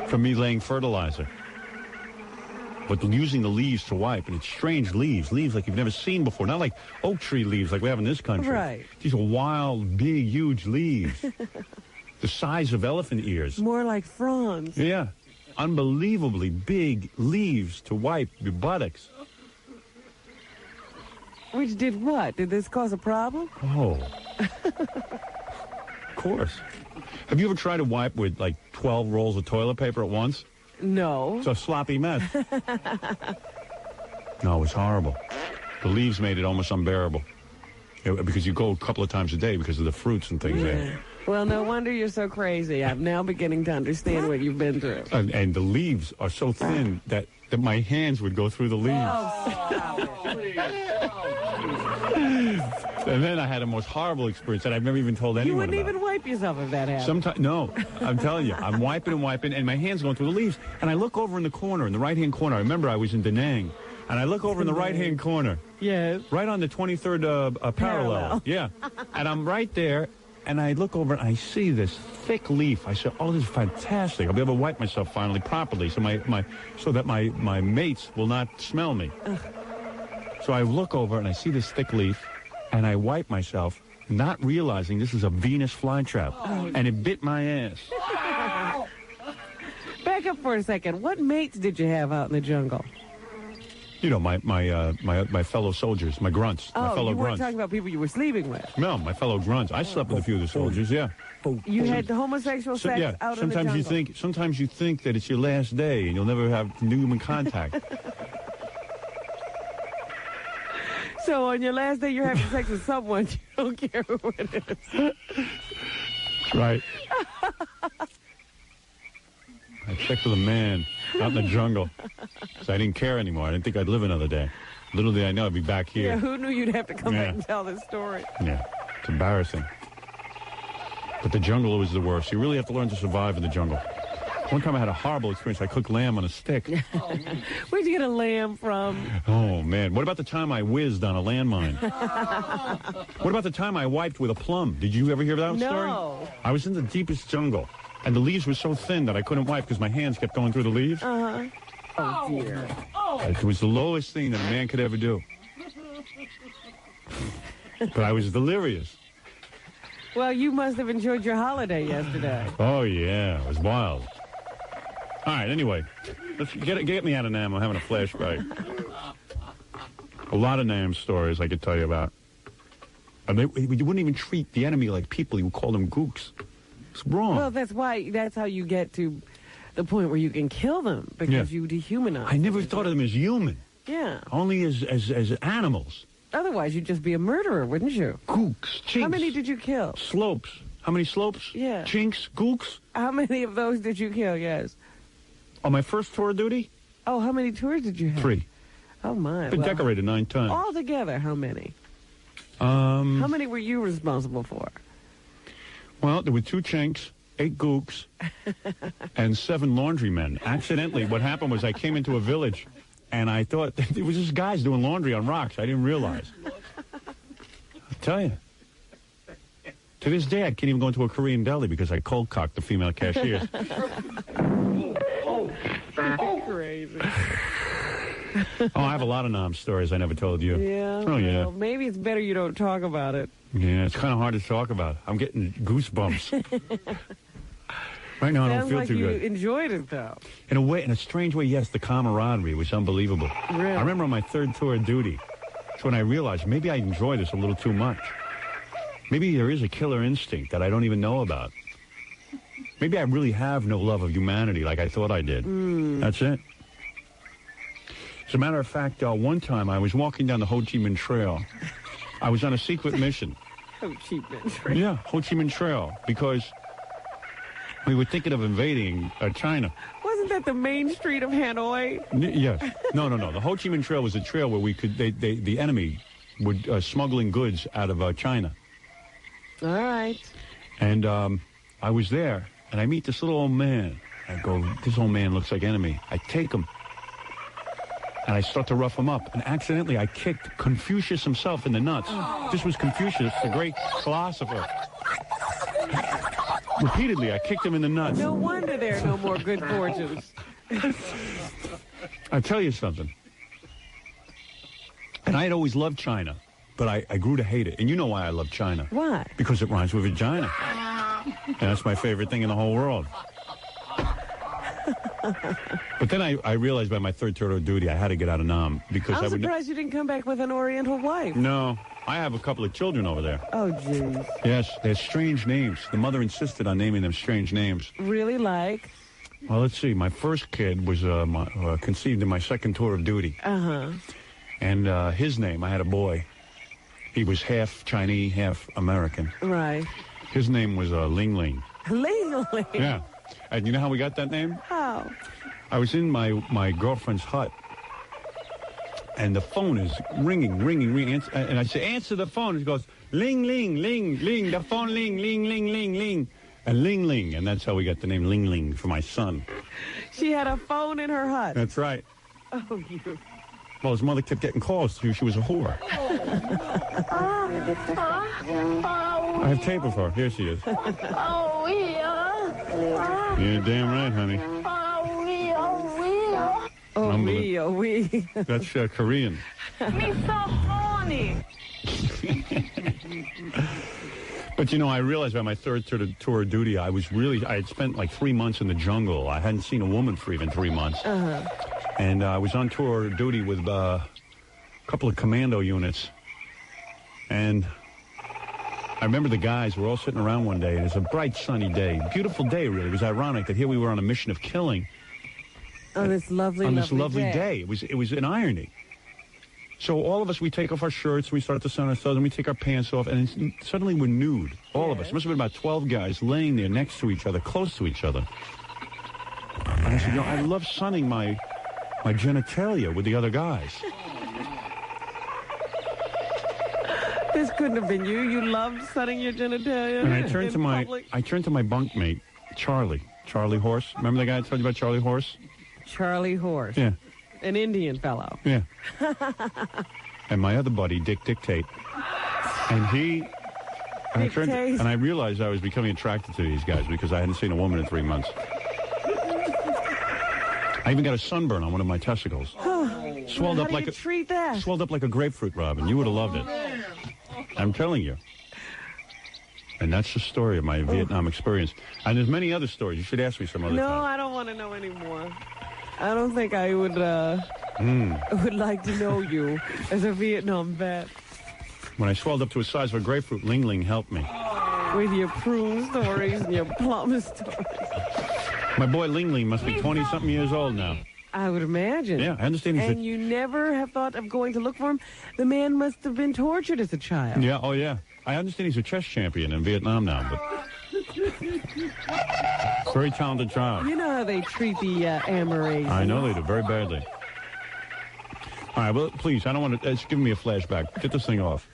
I: from me laying fertilizer. But using the leaves to wipe, and it's strange leaves like you've never seen before. Not like oak tree leaves like we have in this country.
C: Right.
I: These are wild, big, huge leaves. The size of elephant ears.
C: More like fronds.
I: Yeah. Unbelievably big leaves to wipe your buttocks.
C: Which did what? Did this cause a problem?
I: Oh. Of course. Have you ever tried to wipe with like 12 rolls of toilet paper at once?
C: No.
I: It's a sloppy mess. No, it was horrible. The leaves made it almost unbearable. Because you go a couple of times a day because of the fruits and things there.
C: Well, no wonder you're so crazy. I'm now beginning to understand what you've been through.
I: And the leaves are so thin that my hands would go through the leaves. And then I had a most horrible experience that I've never even told anyone
C: You wouldn't
I: about.
C: even wipe yourself if that happened.
I: Sometimes, no, I'm telling you, I'm wiping, and my hand's going through the leaves. And I look over in the corner, in the right-hand corner. I remember I was in Da Nang, and I look over in the right-hand corner.
C: Yes.
I: Right on the 23rd parallel. Yeah. And I'm right there, and I look over, and I see this thick leaf. I said, oh, this is fantastic. I'll be able to wipe myself finally properly so that my mates will not smell me. So I look over, and I see this thick leaf, and I wipe myself, not realizing this is a Venus flytrap. And it bit my ass.
C: Back up for a second. What mates did you have out in the jungle?
I: You know, my fellow soldiers, my grunts, my fellow
C: you weren't
I: grunts.
C: talking about people you were sleeping with.
I: No, my fellow grunts. I slept with a few of the soldiers, yeah.
C: You had homosexual sex out in the jungle?
I: Sometimes you think that it's your last day and you'll never have human contact.
C: So on your last day, you're having sex with someone, you don't care who it is.
I: Right. I checked with a man out in the jungle. So I didn't care anymore. I didn't think I'd live another day. Little did I know I'd be back here.
C: Yeah, who knew you'd have to come back and tell this story?
I: Yeah, it's embarrassing. But the jungle was the worst. You really have to learn to survive in the jungle. One time I had a horrible experience. I cooked lamb on a stick.
C: Where'd you get a lamb from?
I: Oh, man. What about the time I whizzed on a landmine? What about the time I wiped with a plum? Did you ever hear that story?
C: No.
I: I was in the deepest jungle, and the leaves were so thin that I couldn't wipe because my hands kept going through the leaves.
C: Uh-huh. Oh, dear.
I: It was the lowest thing that a man could ever do. But I was delirious.
C: Well, you must have enjoyed your holiday yesterday.
I: Oh, yeah. It was wild. All right, anyway, let's get me out of Nam. I'm having a flashback. A lot of Nam stories I could tell you about. And you wouldn't even treat the enemy like people. You would call them gooks. It's wrong.
C: Well, that's how you get to the point where you can kill them, because you dehumanize
I: I never
C: them.
I: thought of them as human.
C: Yeah.
I: Only as animals.
C: Otherwise, you'd just be a murderer, wouldn't you?
I: Gooks, chinks.
C: How many did you kill?
I: Slopes. How many slopes?
C: Yeah.
I: Chinks, gooks.
C: How many of those did you kill? Yes.
I: On my first tour of duty?
C: Oh, how many tours did you have?
I: 3.
C: Oh, my.
I: Been decorated 9 times.
C: Altogether, how many? How many were you responsible for?
I: Well, there were 2 chinks, 8 gooks, and 7 laundrymen. Accidentally, what happened was I came into a village, and I thought it was just guys doing laundry on rocks. I didn't realize. I'll tell you. To this day, I can't even go into a Korean deli because I cold-cocked the female cashiers.
C: Crazy.
I: Oh, I have a lot of Nam stories I never told you.
C: Yeah.
I: Oh, yeah.
C: Well, maybe it's better you don't talk about it.
I: Yeah, it's kind of hard to talk about. I'm getting goosebumps. Right now, I don't
C: Sounds
I: feel
C: like
I: too
C: you
I: good.
C: enjoyed it, though.
I: In a way, in a strange way, yes, the camaraderie was unbelievable.
C: Really?
I: I remember on my 3rd tour of duty, that's when I realized maybe I enjoyed this a little too much. Maybe there is a killer instinct that I don't even know about. Maybe I really have no love of humanity like I thought I did. That's it. As a matter of fact, one time I was walking down the Ho Chi Minh Trail. I was on a secret mission.
J: Ho Chi Minh Trail.
I: Yeah, Ho Chi Minh Trail, because we were thinking of invading China.
J: Wasn't that the main street of Hanoi?
I: Yes. No. The Ho Chi Minh Trail was a trail where we could, the enemy would smuggling goods out of China.
J: All right.
I: And I was there, and I meet this little old man. I go, this old man looks like enemy. I take him, and I start to rough him up. And accidentally, I kicked Confucius himself in the nuts. This was Confucius, the great philosopher. Repeatedly, I kicked him in the nuts.
J: No wonder there are no more good fortunes.
I: I'll tell you something. And I had always loved China, but I grew to hate it. And you know why I love China.
J: Why?
I: Because it rhymes with vagina. And that's my favorite thing in the whole world. But then I realized by my third tour of duty I had to get out of Nam because
J: I'm surprised you didn't come back with an Oriental wife.
I: No, I have a couple of children over there.
J: Oh, jeez.
I: Yes, they have strange names. The mother insisted on naming them strange names.
J: Really like?
I: Well, let's see. My first kid was conceived in my second tour of duty.
J: Uh-huh.
I: And his name, I had a boy. He was half Chinese, half American.
J: Right.
I: His name was Ling Ling.
J: Ling Ling?
I: Yeah. And you know how we got that name?
J: How?
I: I was in my girlfriend's hut, and the phone is ringing. And I say, answer the phone. It goes, ling, ling, ling, ling, the phone ling, ling, ling, ling, ling. And Ling Ling, and that's how we got the name Ling Ling for my son.
J: She had a phone in her hut.
I: That's right.
J: Oh, you.
I: Well, his mother kept getting calls. She was a whore. I have tape of her. Here she is.
K: Oh, yeah.
I: You're damn right, honey.
J: Oh, we.
I: That's Korean.
K: Me so horny.
I: But, you know, I realized by my third tour of duty, I had spent like 3 months in the jungle. I hadn't seen a woman for even 3 months.
J: Uh-huh.
I: And I was on tour of duty with a couple of commando units. And I remember the guys were all sitting around one day, and it was a bright, sunny day. Beautiful day, really. It was ironic that here we were on a mission of killing.
J: On this lovely
I: day. It was an irony. So all of us, we take off our shirts, we start to sun ourselves, and we take our pants off, and suddenly we're nude. All of us. Must have been about 12 guys laying there next to each other, close to each other. And I said, you know, I love sunning my genitalia with the other guys.
J: This couldn't have been you. You loved sunning your genitalia.
I: And I turned to my bunkmate, Charlie Horse. Remember the guy I told you about, Charlie Horse?
J: Charlie Horse.
I: Yeah.
J: An Indian fellow.
I: Yeah. And my other buddy, Dick Dictate. And I realized I was becoming attracted to these guys because I hadn't seen a woman in 3 months. I even got a sunburn on one of my testicles. Swelled up like a grapefruit, Robin. You would have loved it. I'm telling you. And that's the story of my Vietnam experience. And there's many other stories. You should ask me some other time.
J: No, I don't want to know anymore. I don't think I would like to know you as a Vietnam vet.
I: When I swelled up to the size of a grapefruit, Ling Ling helped me.
J: With your prune stories and your plum stories.
I: My boy Ling Ling must be 20-something years old now.
J: I would imagine.
I: Yeah, I understand.
J: And you never have thought of going to look for him? The man must have been tortured as a child.
I: Yeah, oh yeah. I understand he's a chess champion in Vietnam now, but... Very talented child.
J: You know how they treat the Amorese.
I: I know they do, very badly. All right, well, please, I don't want to... It's giving me a flashback. Get this thing off.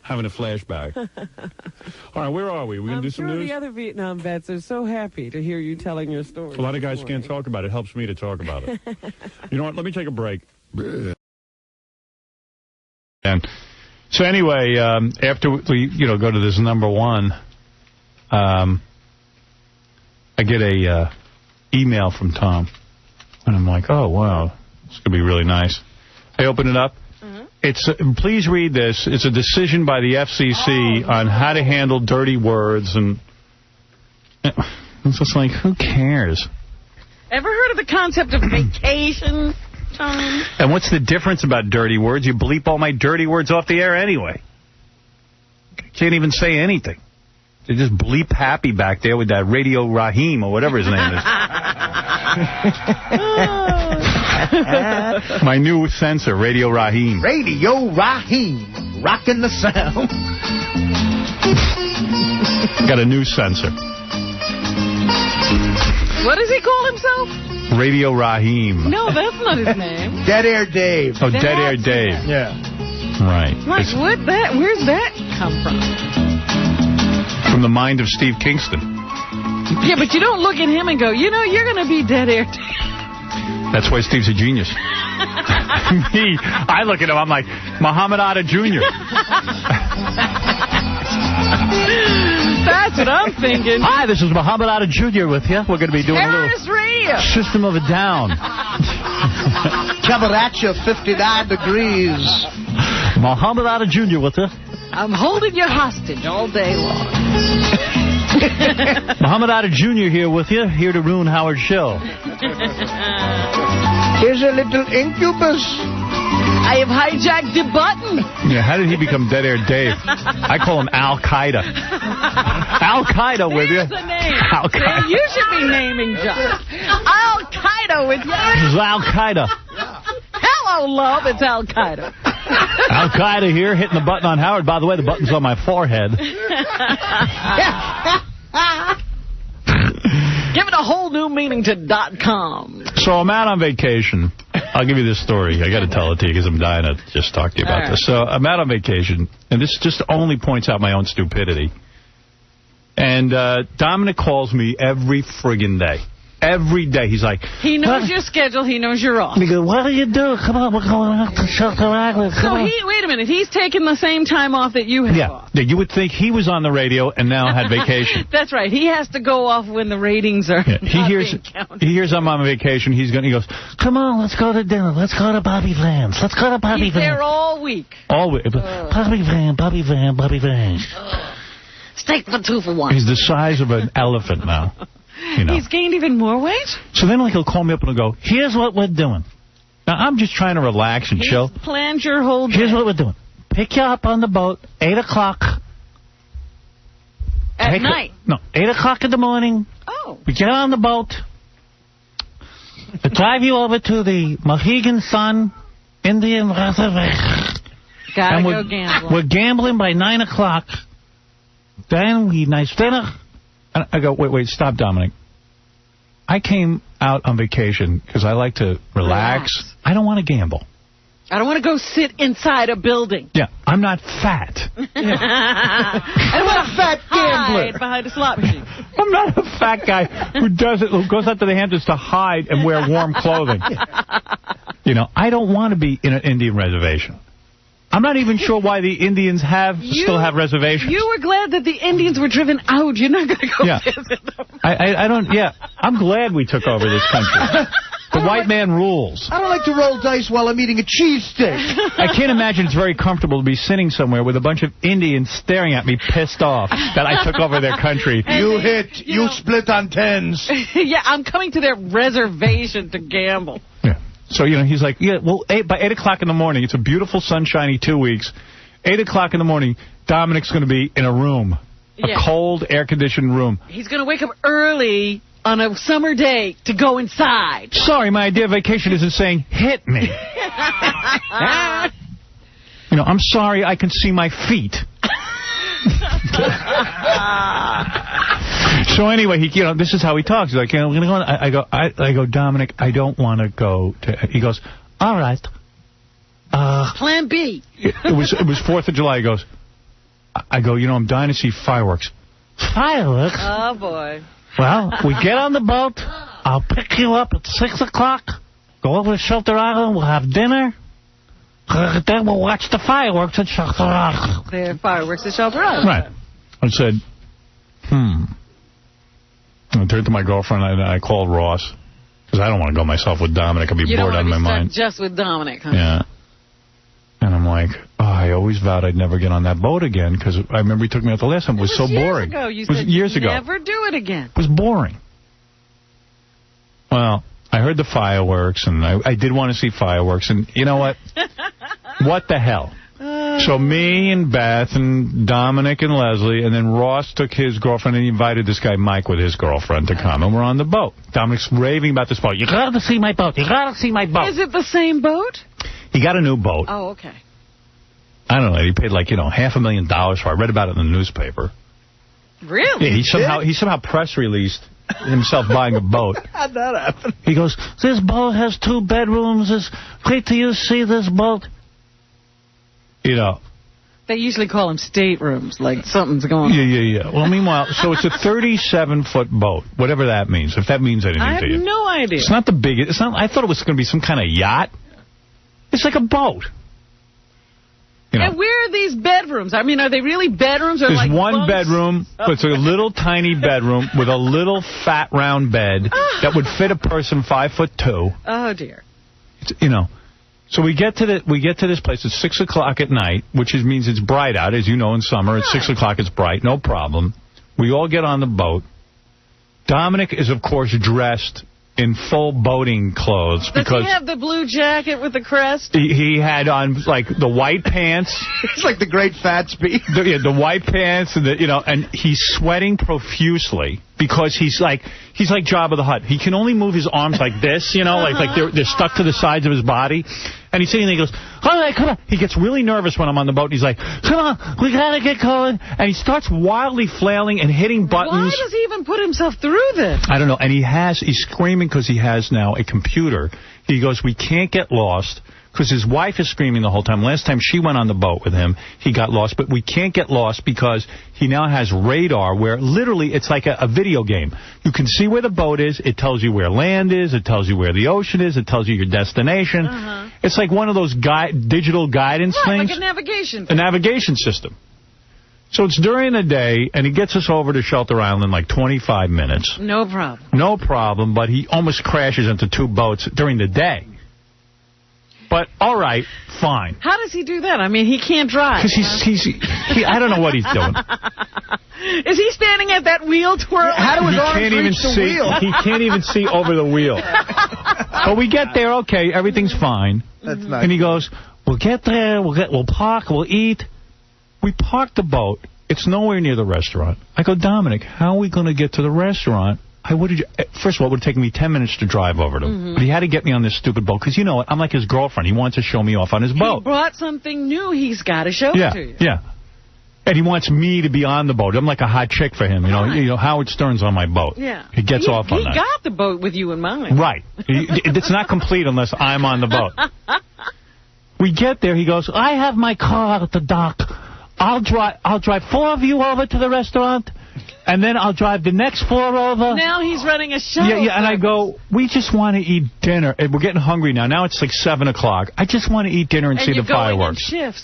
I: Having a flashback. All right, where are we? We going to do some news?
J: I'm sure the other Vietnam vets are so happy to hear you telling your story.
I: A lot of guys can't talk about it. It helps me to talk about it. You know what? Let me take a break. And so anyway, after we, go to this number one, I get a email from Tom, and I'm like, oh, wow, this could be really nice. I open it up. It's please read this. It's a decision by the FCC on how to handle dirty words, and it's just like, who cares?
C: Ever heard of the concept of vacation, Tom?
I: And what's the difference about dirty words? You bleep all my dirty words off the air anyway.
E: Can't even say anything. They just bleep happy back there with that Radio Raheem or whatever his name is. My new censor, Radio Raheem.
L: Radio Raheem, rocking the sound.
E: Got a new censor.
C: What does he call himself?
E: Radio Raheem.
C: No, that's not his name.
L: Dead Air Dave.
E: Oh, Dead Air Dave.
L: Yeah.
E: Right.
C: Like, where's that come from?
E: From the mind of Steve Kingston.
C: Yeah, but you don't look at him and go, you know, you're going to be Dead Air Dave.
E: That's why Steve's a genius. Me, I look at him, I'm like, Muhammad Atta Jr.
C: That's what I'm thinking.
M: Hi, this is Muhammad Atta Jr. with you. We're going to be doing a little
C: Radio.
M: System of a Down.
L: Coming at you, 59 degrees.
M: Muhammad Atta Jr. with you.
C: I'm holding you hostage all day long.
M: Muhammad Atta Jr. here with you, here to ruin Howard's show.
L: Here's a little incubus.
C: I have hijacked the button.
E: Yeah, how did he become Dead Air Dave? I call him Al-Qaeda. Al-Qaeda with you.
C: There's the name.
E: Al-Qaeda.
C: You should be naming John. Al-Qaeda with you.
M: This is Al-Qaeda.
C: Hello, love. It's Al-Qaeda.
M: Al-Qaeda here, hitting the button on Howard. By the way, the button's on my forehead.
C: Give it a whole new meaning to .com.
E: So I'm out on vacation. I'll give you this story. I got to tell it to you because I'm dying to just talk to you about this. So I'm out on vacation, and this just only points out my own stupidity. And Dominic calls me every friggin' day. Every day. He's like...
C: He knows your schedule. He knows you're off.
M: He goes, what do you do? Come on, we're going out to Shelter Island.
C: Wait a minute. He's taking the same time off that you have off.
E: Yeah, you would think he was on the radio and now had vacation.
C: That's right. He has to go off when the ratings are
E: He hears I'm on vacation. He goes,
M: come on, let's go to dinner. Let's go to Bobby Van's. Let's go to Bobby
C: He's
M: Van's.
C: there all week.
E: All week.
M: Bobby Van.
C: Steak for 2 for 1.
E: He's the size of an elephant now. You know.
C: He's gained even more weight?
E: So then he'll call me up and he'll go, here's what we're doing. Now, I'm just trying to relax and chill.
C: He's planned your whole day.
M: Here's what we're doing. Pick you up on the boat, 8 o'clock.
C: At night?
M: No, 8 o'clock in the morning.
C: Oh.
M: We get on the boat. I drive you over to the Mohegan Sun Indian Reservation.
C: Gotta go gambling.
M: We're gambling by 9 o'clock. Then we eat nice dinner. And I go, wait, stop, Dominic. I came out on vacation because I like to relax. I don't want to gamble.
C: I don't want to go sit inside a building.
E: Yeah, I'm not fat.
C: I don't want a fat gambler behind a slot machine.
E: I'm not a fat guy who goes out to the Hamptons to hide and wear warm clothing. You know, I don't want to be in an Indian reservation. I'm not even sure why the Indians still have reservations.
C: You were glad that the Indians were driven out. You're not going to go visit them.
E: I don't, I'm glad we took over this country. The white man rules.
L: I don't like to roll dice while I'm eating a cheesesteak.
E: I can't imagine it's very comfortable to be sitting somewhere with a bunch of Indians staring at me pissed off that I took over their country.
L: You split on tens.
C: Yeah, I'm coming to their reservation to gamble.
E: Yeah. So, he's like, by 8 o'clock in the morning, it's a beautiful, sunshiny 2 weeks. 8 o'clock in the morning, Dominic's going to be in a room, a cold, air-conditioned room.
C: He's going to wake up early on a summer day to go inside.
E: Sorry, my idea of vacation isn't saying, hit me. I'm sorry I can see my feet. So anyway, this is how he talks. He's like, we're gonna go. I go, Dominic, I don't want to go to. He goes, all right.
C: Plan B.
E: It was 4th of July. He goes, I go, I'm dying to see fireworks.
M: Fireworks?
C: Oh boy.
M: Well, we get on the boat. I'll pick you up at 6 o'clock. Go over to Shelter Island. We'll have dinner. Then we'll watch the fireworks at Shelter Island.
C: There are fireworks at Shelter Island.
E: Right. I said, I turned to my girlfriend and I called Ross. Because I don't want to go myself with Dominic. I'll be bored out of my mind.
C: Just with Dominic, huh?
E: Yeah. And I'm like, I always vowed I'd never get on that boat again. Because I remember he took me out the last time. It was so boring.
C: It was years ago. Never do it again.
E: It was boring. Well, I heard the fireworks, and I did want to see fireworks, and you know what? What the hell?
M: So me and Beth and Dominic and Leslie, and then Ross took his girlfriend and he invited this guy Mike with his girlfriend to come, and we're on the boat. Dominic's raving about this boat. You gotta see my boat. You gotta see my boat.
C: Is it the same boat?
M: He got a new boat.
C: Oh, okay.
M: I don't know. He paid like, $500,000 for it. I read about it in the newspaper.
C: Really?
M: Yeah, he somehow press released himself buying a boat.
L: How'd that happen?
M: He goes, this boat has 2 bedrooms. Wait till you see this boat.
C: They usually call them staterooms, like something's going on.
M: Yeah. Well, meanwhile, so it's a 37-foot boat, whatever that means, if that means anything to you.
C: I have no idea.
M: It's not the biggest. It's not. I thought it was going to be some kind of yacht. It's like a boat.
C: And where are these bedrooms? I mean, are they really bedrooms? Or
M: There's
C: like
M: one
C: bunks?
M: bedroom. It's a little tiny bedroom with a little fat round bed that would fit a person 5'2".
C: Oh dear.
M: So we get to this place. It's 6 o'clock at night, which means it's bright out. As you know, in summer, at 6 o'clock it's bright. No problem. We all get on the boat. Dominic is, of course, dressed in full boating clothes.
C: Does he have the blue jacket with the crest?
M: He had on, like, the white pants.
L: It's like the Great Fatsby.
M: The white pants, and and he's sweating profusely because he's like Jabba the Hutt. He can only move his arms like this, like they're stuck to the sides of his body. And he's sitting there, he goes, all right, come on. He gets really nervous when I'm on the boat. He's like, come on, we got to get going. And he starts wildly flailing and hitting buttons.
C: Why does he even put himself through this?
M: I don't know. And he's screaming because he has now a computer. He goes, we can't get lost. Because his wife is screaming the whole time. Last time she went on the boat with him, he got lost. But we can't get lost because he now has radar where literally it's like a video game. You can see where the boat is. It tells you where land is. It tells you where the ocean is. It tells you your destination. It's like one of those digital guidance things.
C: Like a navigation.
M: A navigation system. So it's during the day, and he gets us over to Shelter Island in like 25 minutes.
C: No problem.
M: No problem, but he almost crashes into 2 boats during the day. But, all right, fine.
C: How does he do that? I mean, he can't drive.
M: Because I don't know what he's doing.
C: Is he standing at that wheel twirling?
L: How do his arms reach the wheel?
M: He can't even see over the wheel. But we get there, okay, everything's fine.
L: That's nice.
M: And he goes, we'll get there, we'll park, we'll eat. We park the boat. It's nowhere near the restaurant. I go, Dominic, how are we going to get to the restaurant? First of all, it would take me 10 minutes to drive over to him. But he had to get me on this stupid boat, because you know what? I'm like his girlfriend. He wants to show me off on his boat.
C: He brought something new. He's got to show it to you.
M: Yeah. And he wants me to be on the boat. I'm like a hot chick for him. Howard Stern's on my boat.
C: Yeah.
M: He gets off on that.
C: He got the boat with you in mind.
M: Right. It's not complete unless I'm on the boat. We get there. He goes, I have my car at the dock. I'll drive 4 of you over to the restaurant. And then I'll drive the next 4 over.
C: Now he's running a shuttle.
M: Yeah, and I go, we just want to eat dinner. And we're getting hungry now. Now it's like 7 o'clock. I just want to eat dinner and see the fireworks.
C: And you're going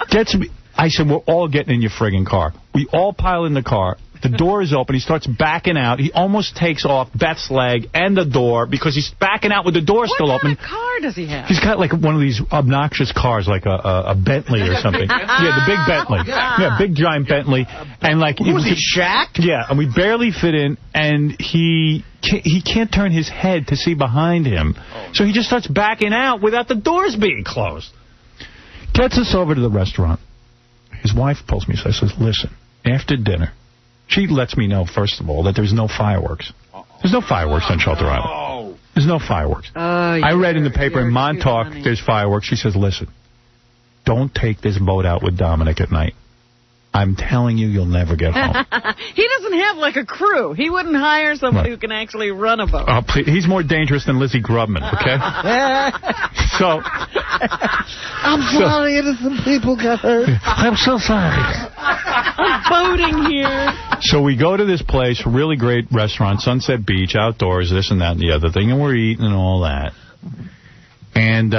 C: in shifts.
M: I said, we're all getting in your friggin' car. We all pile in the car. The door is open. He starts backing out. He almost takes off Beth's leg and the door because he's backing out with the door still open.
C: What kind of car does he have?
M: He's got like one of these obnoxious cars, like a Bentley or something. Yeah, the big Bentley. Yeah, big giant Bentley. And like,
L: was he Shaq?
M: Yeah, and we barely fit in, and he can't turn his head to see behind him. So he just starts backing out without the doors being closed. Gets us over to the restaurant. His wife pulls me aside and says, listen, after dinner, she lets me know, first of all, that there's no fireworks. There's no fireworks on Shelter Island. There's no fireworks. I read in the paper in Montauk there's fireworks. She says, listen, don't take this boat out with Dominic at night. I'm telling you, you'll never get home.
C: He doesn't have, like, a crew. He wouldn't hire somebody who can actually run a boat.
M: Please, he's more dangerous than Lizzie Grubman, okay? So...
L: I'm sorry, innocent people got hurt.
M: I'm so sorry.
C: I'm boating here.
M: So we go to this place, really great restaurant, Sunset Beach, outdoors, this and that and the other thing, and we're eating and all that. And,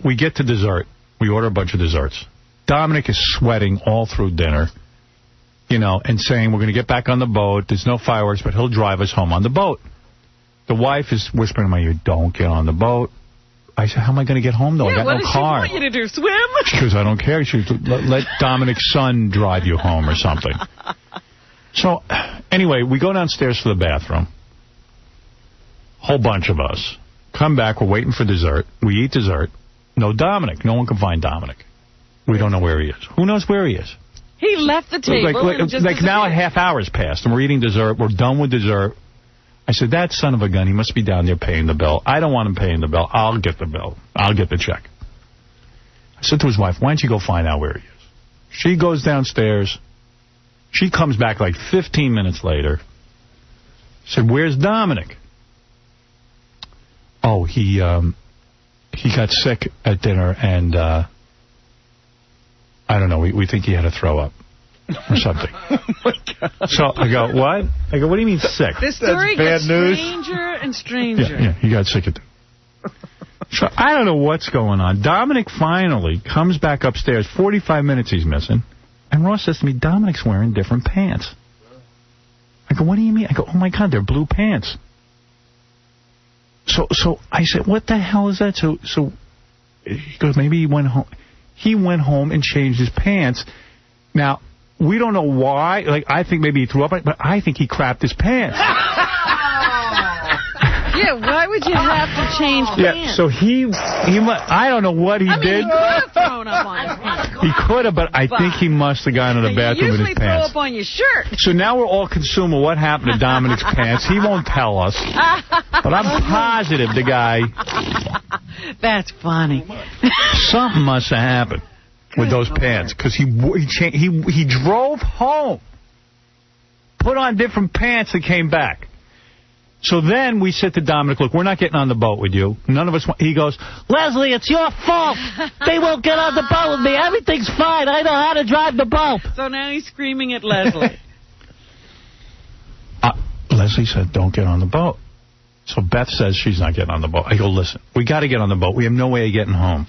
M: we get to dessert. We order a bunch of desserts. Dominic is sweating all through dinner, and saying, we're going to get back on the boat. There's no fireworks, but he'll drive us home on the boat. The wife is whispering in my ear, don't get on the boat. I said, how am I going to get home, though? I got no car.
C: What does she want you to do, swim?
M: She goes, I don't care. She goes, let Dominic's son drive you home or something. So, anyway, we go downstairs to the bathroom. Whole bunch of us. Come back. We're waiting for dessert. We eat dessert. No Dominic. No one can find Dominic. We don't know where he is. Who knows where he is?
C: He left the table and just
M: like now a half hour's passed, and we're eating dessert. We're done with dessert. I said, that son of a gun, he must be down there paying the bill. I don't want him paying the bill. I'll get the bill. I'll get the check. I said to his wife, why don't you go find out where he is? She goes downstairs. She comes back like 15 minutes later. Said, where's Dominic? Oh, he got sick at dinner, and I don't know, we think he had to throw up or something.
F: Oh, my God.
M: So I go, what? I go, what do you mean sick?
C: This story gets stranger and stranger.
M: Yeah, he got sick at dinner. So I don't know what's going on. Dominic finally comes back upstairs. 45 minutes he's missing. And Ross says to me, Dominic's wearing different pants. I go, what do you mean? I go, oh, my God, they're blue pants. So I said, what the hell is that? So he goes, maybe he went home. He went home and changed his pants. Now, we don't know why. Like, I think maybe he threw up, but I think he crapped his pants.
C: Yeah, why would you have to change pants?
M: Yeah, so I don't know what he did.
C: He could have thrown up on his pants.
M: He could have, but I think he must have gone to the bathroom with his pants.
C: You usually throw up on your shirt.
M: So now we're all consumed with what happened to Dominic's pants. He won't tell us. But I'm positive the guy...
C: That's funny.
M: Something must have happened with those pants, because he drove home, put on different pants, and came back. So then we said to Dominic, look, we're not getting on the boat with you. None of us want... He goes, Leslie, it's your fault. They won't get on the boat with me. Everything's fine. I know how to drive the boat.
C: So now he's screaming at Leslie.
M: Leslie said, don't get on the boat. So Beth says she's not getting on the boat. I go, listen, we got to get on the boat. We have no way of getting home.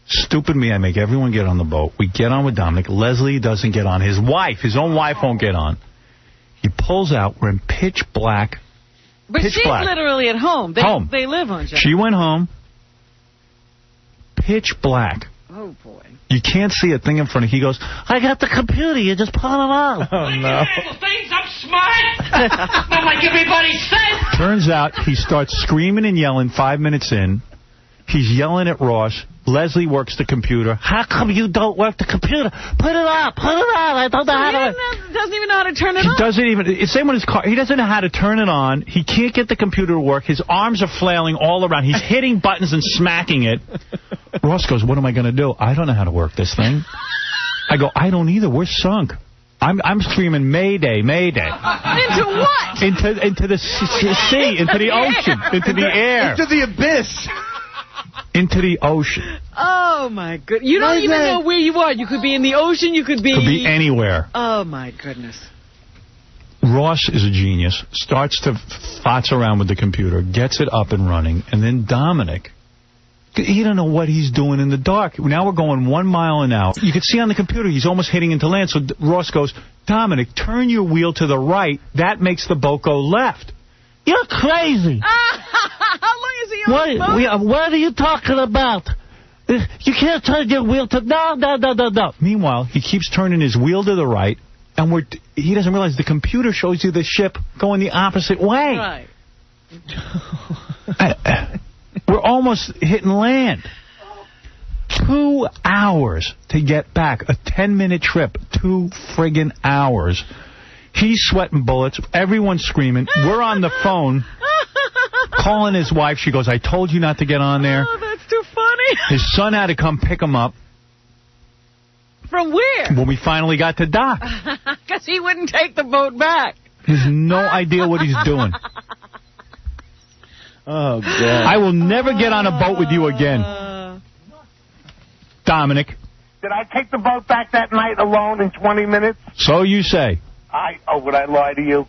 M: Stupid me, I make everyone get on the boat. We get on with Dominic. Leslie doesn't get on. His own wife won't get on. He pulls out. We're in pitch black.
C: But she's literally at home. They live on Jack.
M: She went home. Pitch black.
C: Oh, boy.
M: You can't see a thing in front of you. He goes, I got the computer. You just pull it on.
F: Oh, no.
K: Things, I'm smart. Not like everybody says.
M: Turns out he starts screaming and yelling 5 minutes in. He's yelling at Ross. Leslie works the computer. How come you don't work the computer? Put it on. Put it on. I don't know how to...
C: He doesn't even know how to turn it on.
M: He doesn't even... Same with his car. He doesn't know how to turn it on. He can't get the computer to work. His arms are flailing all around. He's hitting buttons and smacking it. Ross goes, what am I going to do? I don't know how to work this thing. I go, I don't either. We're sunk. I'm screaming, Mayday, Mayday.
C: Into what?
M: Into the sea, into the ocean, into the air.
L: Into the abyss.
M: Into the ocean.
C: Oh, my goodness. You don't even know where you are. You could be in the ocean. You could be...
M: Could be anywhere.
C: Oh, my goodness.
M: Ross is a genius. Starts to futz around with the computer. Gets it up and running. And then Dominic... He don't know what he's doing in the dark. Now we're going 1 mile an hour. You can see on the computer he's almost hitting into land. So Ross goes, Dominic, turn your wheel to the right. That makes the boat go left. You're crazy.
C: How long is he on the boat?
M: What are you talking about? You can't turn your wheel to... No. Meanwhile, he keeps turning his wheel to the right, and he doesn't realize the computer shows you the ship going the opposite way.
C: Right.
M: We're almost hitting land. 2 hours to get back. A 10-minute trip. 2 friggin' hours. He's sweating bullets. Everyone's screaming. We're on the phone calling his wife. She goes, I told you not to get on there.
C: Oh, that's too funny.
M: His son had to come pick him up.
C: From where?
M: When we finally got to dock.
C: Because he wouldn't take the boat back.
M: He has no idea what he's doing.
L: Oh, God.
M: I will never get on a boat with you again. Dominic.
N: Did I take the boat back that night alone in 20 minutes?
M: So you say.
N: Would I lie to you?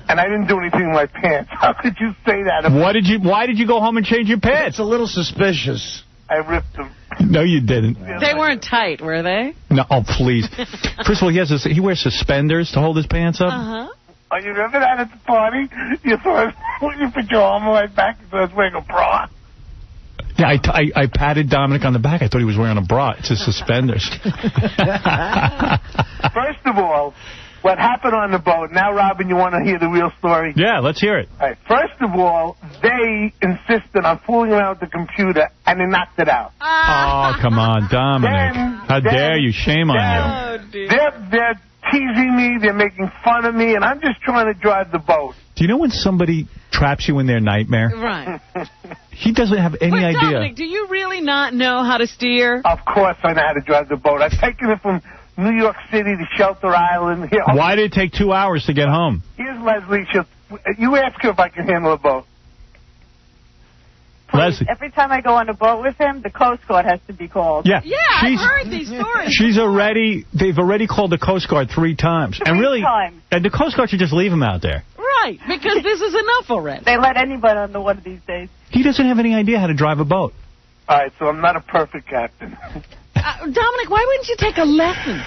N: And I didn't do anything with my pants. How could you say that?
M: Why did you go home and change your pants?
L: It's a little suspicious.
N: I ripped them.
M: No, you didn't.
C: They weren't tight, were they?
M: No, oh, please. First of all, he wears suspenders to hold his pants up.
C: Uh-huh.
N: Oh, you remember that at the party? You put your arm on my back and I was wearing a bra.
M: Yeah, I patted Dominic on the back. I thought he was wearing a bra. It's his suspenders.
N: First of all, what happened on the boat. Now, Robin, you want to hear the real story?
M: Yeah, let's hear it.
N: All right. First of all, they insisted on fooling around with the computer, and they knocked it out.
M: Oh, come on, Dominic. How dare you? Shame on you.
N: They're teasing me. They're making fun of me, and I'm just trying to drive the boat.
M: Do you know when somebody traps you in their nightmare?
C: Right.
M: He doesn't have any idea.
C: Dominic, do you really not know how to steer?
N: Of course I know how to drive the boat. I've taken it from New York City to Shelter Island. Here,
M: Why did it take 2 hours to get home?
N: Here's Leslie. You ask her if I can handle a boat.
M: Leslie.
O: Every time I go on a boat with him, the Coast Guard has to be called.
C: Yeah, I've heard these stories.
M: They've already called the Coast Guard 3 times.
O: Three times.
M: And the Coast Guard should just leave him out there.
C: Right, because this is enough already.
O: They let anybody on the water these days.
M: He doesn't have any idea how to drive a boat.
N: All right, so I'm not a perfect captain.
C: Dominic, why wouldn't you take a lesson?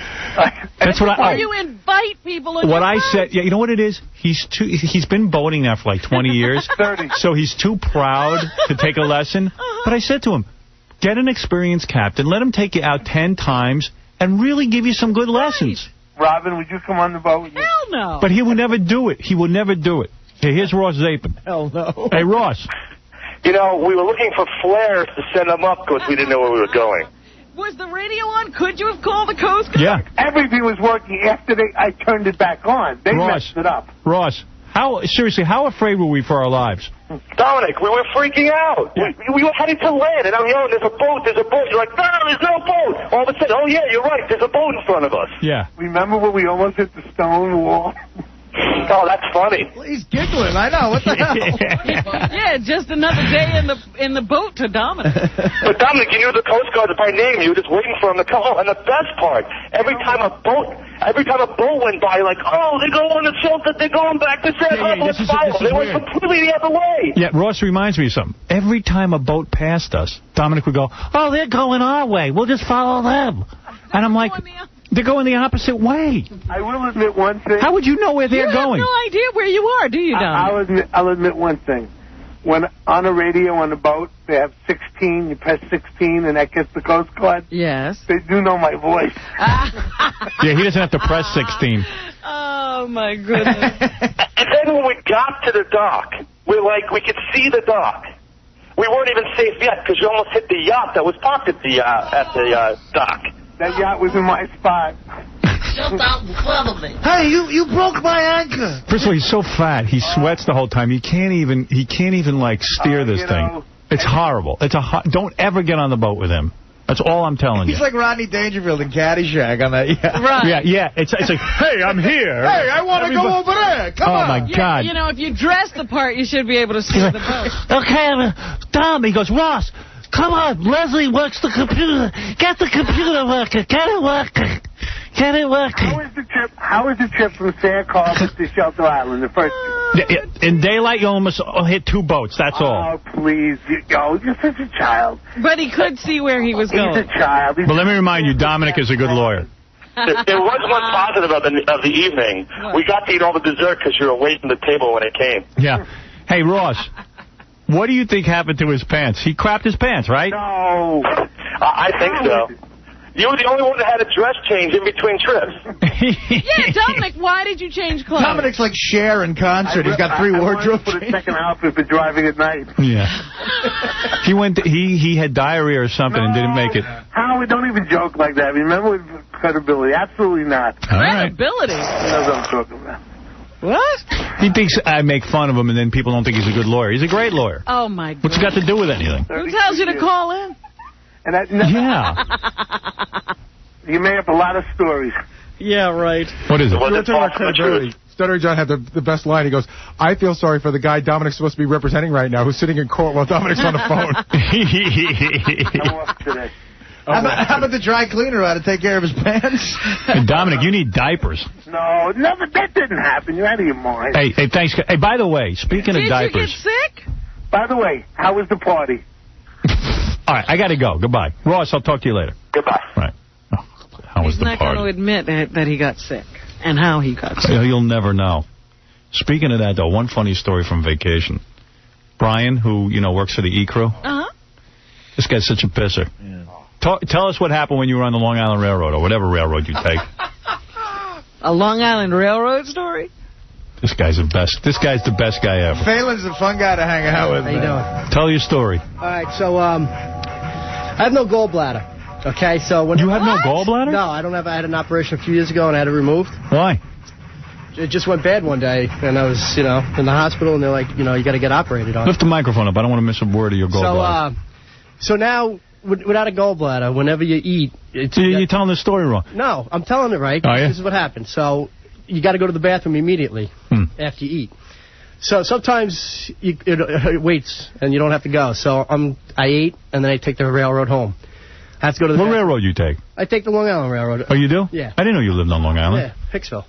M: That's what
C: Before you invite people in
M: What
C: your
M: I
C: boat?
M: said, yeah, you know what it is? He's been boating now for like 20 years.
N: 30.
M: So he's too proud to take a lesson. But I said to him, get an experienced captain, let him take you out 10 times, and really give you some good lessons.
N: Robin, would you come on the boat with me?
C: Hell no.
M: But he will never do it. He will never do it. Hey, here's Ross Zapin.
N: Hell no.
M: Hey, Ross.
P: You know, we were looking for flares to send them up because we didn't know where we were going.
C: Was the radio on? Could you have called the Coast Guard?
M: Yeah.
N: Everything was working after I turned it back on. They messed it up.
M: Ross, seriously, how afraid were we for our lives?
P: Dominic, we were freaking out.
M: Yeah.
P: We were heading to land, and I'm yelling, there's a boat. You're like, no, there's no boat. All of a sudden, oh, yeah, you're right, there's a boat in front of us.
M: Yeah.
N: Remember when we almost hit the stone wall?
P: Oh, that's funny.
L: He's giggling. I know. What the hell?
C: Yeah, just another day in the boat to Dominic.
P: But Dominic, you knew the Coast Guard by name. You were just waiting for him to come home. And the best part, every time a boat went by, like, oh, they're going to Shelter, they're going back to San Juan, let's follow them. They went completely the other way.
M: Yeah, Ross reminds me of something. Every time a boat passed us, Dominic would go, oh, they're going our way. We'll just follow them. And I'm like, they're going the opposite way.
N: I will admit one thing.
M: How would you know where they're going?
C: You have no idea where you are, do you, Dominic?
N: I'll admit one thing. When on a radio on the boat, they have 16, you press 16, and that gets the Coast Guard.
C: Yes.
N: They do know my voice.
M: Yeah, he doesn't have to press 16.
C: Oh, my goodness.
P: And then when we got to the dock, we could see the dock. We weren't even safe yet because you almost hit the yacht that was parked at the dock.
N: That yacht was in my spot.
L: Jump out in front of me. Hey, you broke my anchor.
M: First of all, he's so fat. He sweats the whole time. He can't even like steer this thing. It's horrible. Don't ever get on the boat with him. That's all I'm telling you.
L: He's like Rodney Dangerfield in Caddyshack on that. Yeah.
C: Right.
M: Yeah. It's like, hey, I'm here.
L: Hey, I want to go over there. Come on.
M: Oh my God.
C: You know, if you dress the part, you should be able to steer the boat.
L: Okay, Tom. He goes, Ross. Come on, Leslie works the computer. Get the computer working. Get it working. Get it working.
N: How was the trip from San Carlos to Shelter Island, the first trip?
M: In daylight, you almost hit 2 boats. That's all.
N: Oh, please. You're such a child.
C: But he could see where he was going.
N: He's a child.
M: But let me remind you, Dominic is a good lawyer.
P: There was one positive of the evening. We got to eat all the dessert because you were waiting at the table when it came.
M: Yeah. Hey, Ross. What do you think happened to his pants? He crapped his pants, right?
N: No.
P: I think so. You were the only one that had a dress change in between trips.
C: Yeah, Dominic, why did you change clothes?
L: Dominic's like Cher in concert. He's got 3 wardrobes.
N: I wanted to put a second outfit for driving at night.
M: Yeah. He had diarrhea or something and didn't make it.
N: Howard, don't even joke like that. Remember with credibility. Absolutely not.
C: Credibility?
N: That's what I'm talking about.
C: What?
M: He thinks I make fun of him, and then people don't think he's a good lawyer. He's a great lawyer.
C: Oh, my God.
M: What's it got to do with anything?
C: Who tells you to call in?
M: Yeah.
N: You made up a lot of stories.
C: Yeah, right.
M: What is it?
F: You're talking about credibility. Stuttering John had the best line. He goes, I feel sorry for the guy Dominic's supposed to be representing right now who's sitting in court while Dominic's on the phone.
N: I'm off today.
L: How about the dry cleaner who had to take care of his pants?
M: Hey, Dominic, you need diapers.
N: No, never. That didn't happen. You're out of your mind.
M: Hey, thanks. Hey, by the way, speaking of diapers.
C: Did you get sick?
N: By the way, how was the party?
M: All right, I got to go. Goodbye. Ross, I'll talk to you later.
P: Goodbye.
M: Right. Oh, how was the party?
C: He's not going to admit that he got sick and how he got sick.
M: You'll never know. Speaking of that, though, one funny story from vacation. Brian, who, works for the E-Crew.
C: Uh-huh.
M: This guy's such a pisser. Yeah. Tell us what happened when you were on the Long Island Railroad or whatever railroad you take.
C: A Long Island Railroad story?
M: This guy's the best. This guy's the best guy ever.
Q: Phelan's a fun guy to hang out with.
R: How you doing?
M: Tell your story.
R: All right, so I have no gallbladder. Okay, so when
M: you have no gallbladder?
R: No, I don't have. I had an operation a few years ago and I had it removed.
M: Why?
R: It just went bad one day, and I was, in the hospital, and they're like, you got to get operated on.
M: Lift the microphone up. I don't want to miss a word of your gallbladder.
R: So now, without a gallbladder, whenever you eat...
M: You're telling the story wrong.
R: No, I'm telling it right.
M: Oh, yeah?
R: This is what happened. So you got to go to the bathroom immediately after you eat. So sometimes it waits, and you don't have to go. So I ate, and then I take the railroad home. I have to go to the bathroom.
M: railroad you take?
R: I take the Long Island Railroad.
M: Oh, you do?
R: Yeah.
M: I didn't know you lived on Long Island.
R: Yeah, Hicksville.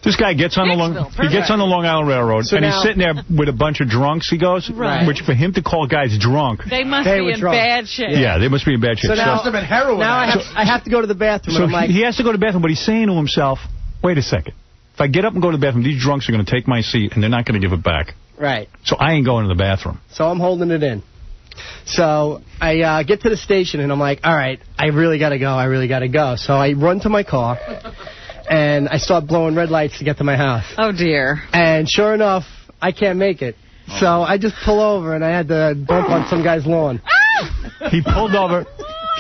M: This guy gets on the Long Island Railroad,
R: So
M: and
R: now-
M: he's sitting there with a bunch of drunks, he goes,
C: Right.
M: which for him to call guys drunk.
C: They must be in bad shape.
M: Yeah, they must be in bad shape.
R: So now I have to go to the bathroom,
M: So
R: and I'm like...
M: he has to go to the bathroom, but he's saying to himself, wait a second. If I get up and go to the bathroom, these drunks are going to take my seat, and they're not going to give it back.
R: Right.
M: So I ain't going to the bathroom.
R: So I'm holding it in. So I get to the station, and I'm like, all right, I really got to go. I really got to go. So I run to my car, and I start blowing red lights to get to my house.
C: Oh, dear.
R: And sure enough, I can't make it. So I just pull over, and I had to bump on some guy's lawn.
M: He pulled over.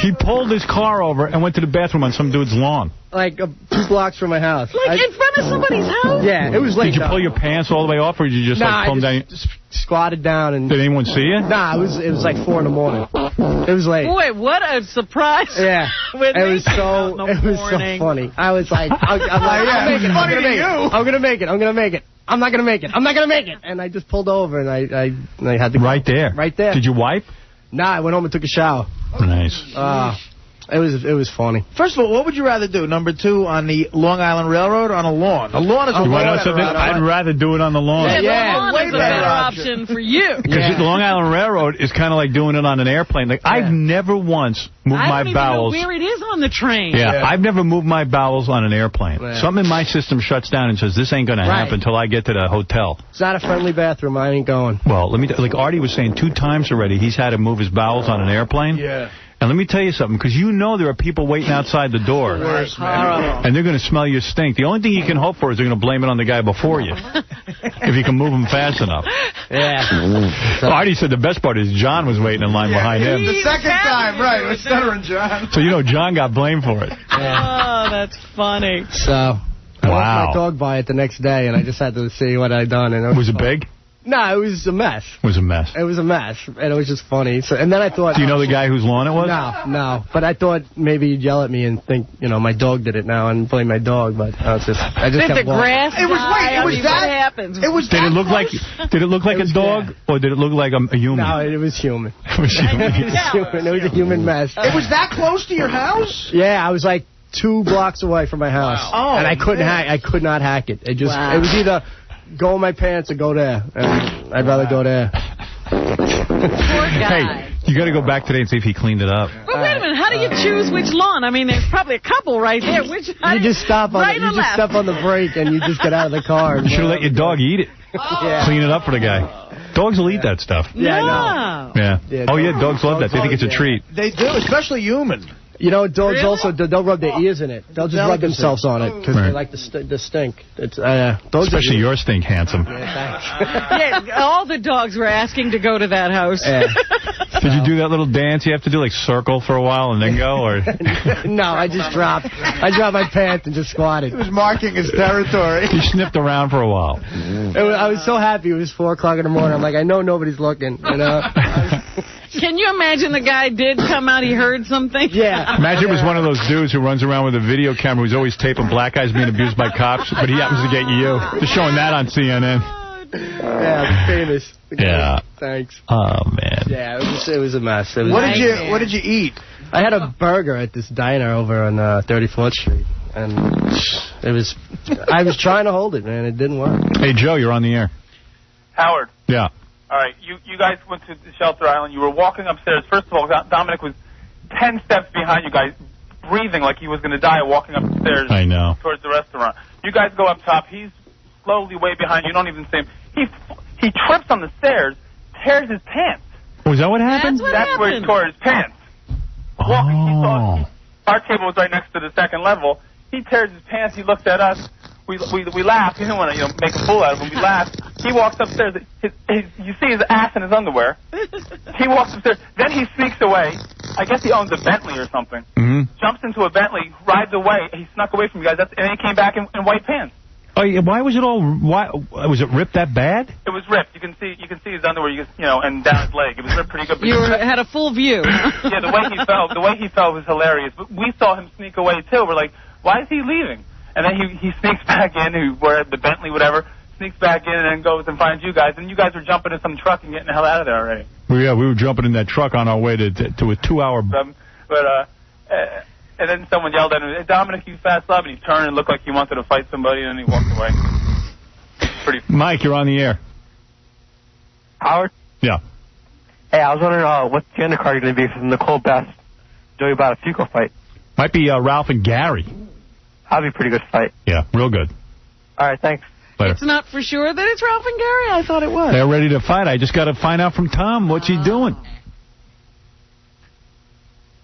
M: He pulled his car over and went to the bathroom on some dude's lawn.
R: Like 2 blocks from my house.
C: Like in front of somebody's house?
R: Yeah, it was late.
M: Did you pull your pants all the way off, or did you just like pull them down?
R: Just squatted down. And
M: did anyone see you?
R: Nah, it was like 4 in the morning. It was late.
C: Boy, what a surprise.
R: Yeah.
C: When
R: It was so funny. I was like, I'm gonna make it. I'm gonna make it. I'm not gonna make it. I'm not gonna make it. And I just pulled over, and I had to go.
M: Right there.
R: Right there.
M: Did you wipe?
R: Nah, I went home and took a shower.
M: Nice.
R: It was funny.
Q: First of all, what would you rather do? Number 2, on the Long Island Railroad or on a lawn? A lawn is a
M: You want to know
Q: better
M: something?
Q: option.
M: I'd rather do it on the lawn.
C: The lawn is a better option for you.
M: Because the Long Island Railroad is kind of like doing it on an airplane. Like I've never once moved
C: I
M: my
C: don't even
M: bowels.
C: know where it is on the train.
M: Yeah, I've never moved my bowels on an airplane.
R: Yeah.
M: Something in my system shuts down and says, this ain't going to happen until I get to the hotel.
R: It's not a friendly bathroom. I ain't going.
M: Well, let me like Artie was saying 2 times already, he's had to move his bowels on an airplane.
Q: Yeah.
M: And let me tell you something, because you know there are people waiting outside the door.
Q: Worse, man.
M: And they're going to smell your stink. The only thing you can hope for is they're going to blame it on the guy before you. If you can move him fast enough.
R: Yeah.
M: Artie said the best part is John was waiting in line behind him.
Q: The second time, right. We're stuttering, John.
M: So you know John got blamed for it.
C: Oh, that's funny.
R: So I walked my dog by it the next day, and I just had to see what I'd done. And
M: Was it big?
R: No, it was a mess.
M: It was a mess.
R: It was a mess, and it was just funny. So, and then I thought...
M: Do you know the guy whose lawn it was?
R: No. But I thought maybe you'd yell at me and think, my dog did it now and blame my dog. But I just
C: Did
R: kept
C: the grass
Q: It was
C: what
Q: that.
C: happens?
Q: It was.
M: Did it look like? Did it look like a dog, or did it look like a human?
R: No, it was human.
M: It was human.
R: It was a human mess.
Q: It was that close to your house?
R: Yeah, I was like 2 blocks away from my house.
Q: Wow.
R: And I couldn't hack. I could not hack it. It just. It was either go in my pants or go there. And I'd rather go there.
C: Poor guy.
M: Hey, you got to go back today and see if he cleaned it up.
C: But wait a minute, how do you choose which lawn? I mean, there's probably a couple right there.
R: You just stop on you just step on the brake and you just get out of the car.
M: You should have let your dog eat it.
R: Yeah.
M: Clean it up for the guy. Dogs will eat that stuff.
R: Yeah, I know.
M: Yeah. Oh, yeah, dogs love that. They think it's a treat.
Q: They do, especially human.
R: Dogs also, they'll rub their ears in it. They'll just rub themselves on it because they like the stink. It's, dogs
M: Especially your stink, handsome.
C: Yeah, all the dogs were asking to go to that house.
M: Did you do that little dance you have to do, like circle for a while and then go? Or
R: No, I just dropped. I dropped my pants and just squatted.
Q: He was marking his territory.
M: You sniffed around for a while.
R: I was so happy it was 4 o'clock in the morning. I'm like, I know nobody's looking.
C: Can you imagine the guy did come out, he heard something?
R: Yeah.
M: Imagine it was one of those dudes who runs around with a video camera who's always taping black guys being abused by cops, but he happens to get you. Just showing that on CNN.
R: Yeah, famous.
M: Yeah.
R: Thanks.
M: Oh, man.
R: Yeah, it was a mess.
Q: What did you eat?
R: I had a burger at this diner over on 34th Street, and I was trying to hold it, man. It didn't work.
M: Hey, Joe, you're on the air.
S: Howard.
M: Yeah.
S: All right, you guys went to Shelter Island. You were walking upstairs. First of all, Dominic was 10 steps behind you guys, breathing like he was going to die, walking upstairs
M: I know.
S: towards the restaurant. You guys go up top. He's slowly way behind you. You don't even see him. He trips on the stairs, tears his pants.
M: Was that what happened?
S: That's where he tore his pants. Walking, our table was right next to the second level. He tears his pants. He looks at us. we laughed. We didn't want to make a fool out of him. We laughed. He walks upstairs. You see his ass in his underwear. He walks upstairs. Then he sneaks away. I guess he owns a Bentley or something. Jumps into a Bentley, rides away. He snuck away from you guys, and then he came back in white pants.
M: Oh, yeah, why was it all? Why was it ripped that bad?
S: It was ripped. You can see his underwear. And down his leg. It was ripped pretty good.
C: You had a full view.
S: Yeah, the way he fell was hilarious. But we saw him sneak away too. We're like, why is he leaving? And then he sneaks back in. We're at the Bentley, whatever. Sneaks back in and then goes and finds you guys. And you guys were jumping in some truck and getting the hell out of there already.
M: Well, yeah, we were jumping in that truck on our way to a 2-hour.
S: And then someone yelled at him, "Hey, Dominic, you fat slob," and he turned and looked like he wanted to fight somebody, and then he walked away. Pretty.
M: Mike, you're on the air.
T: Howard?
M: Yeah.
T: Hey, I was wondering what the undercard going to be for the Nicole Best Joey Buttafuoco fight.
M: Might be Ralph and Gary.
T: That'd be a pretty good fight.
M: Yeah, real good.
T: All right, thanks.
M: Later.
C: It's not for sure that it's Ralph and Gary. I thought it was.
M: They're ready to fight. I just got to find out from Tom what's he doing.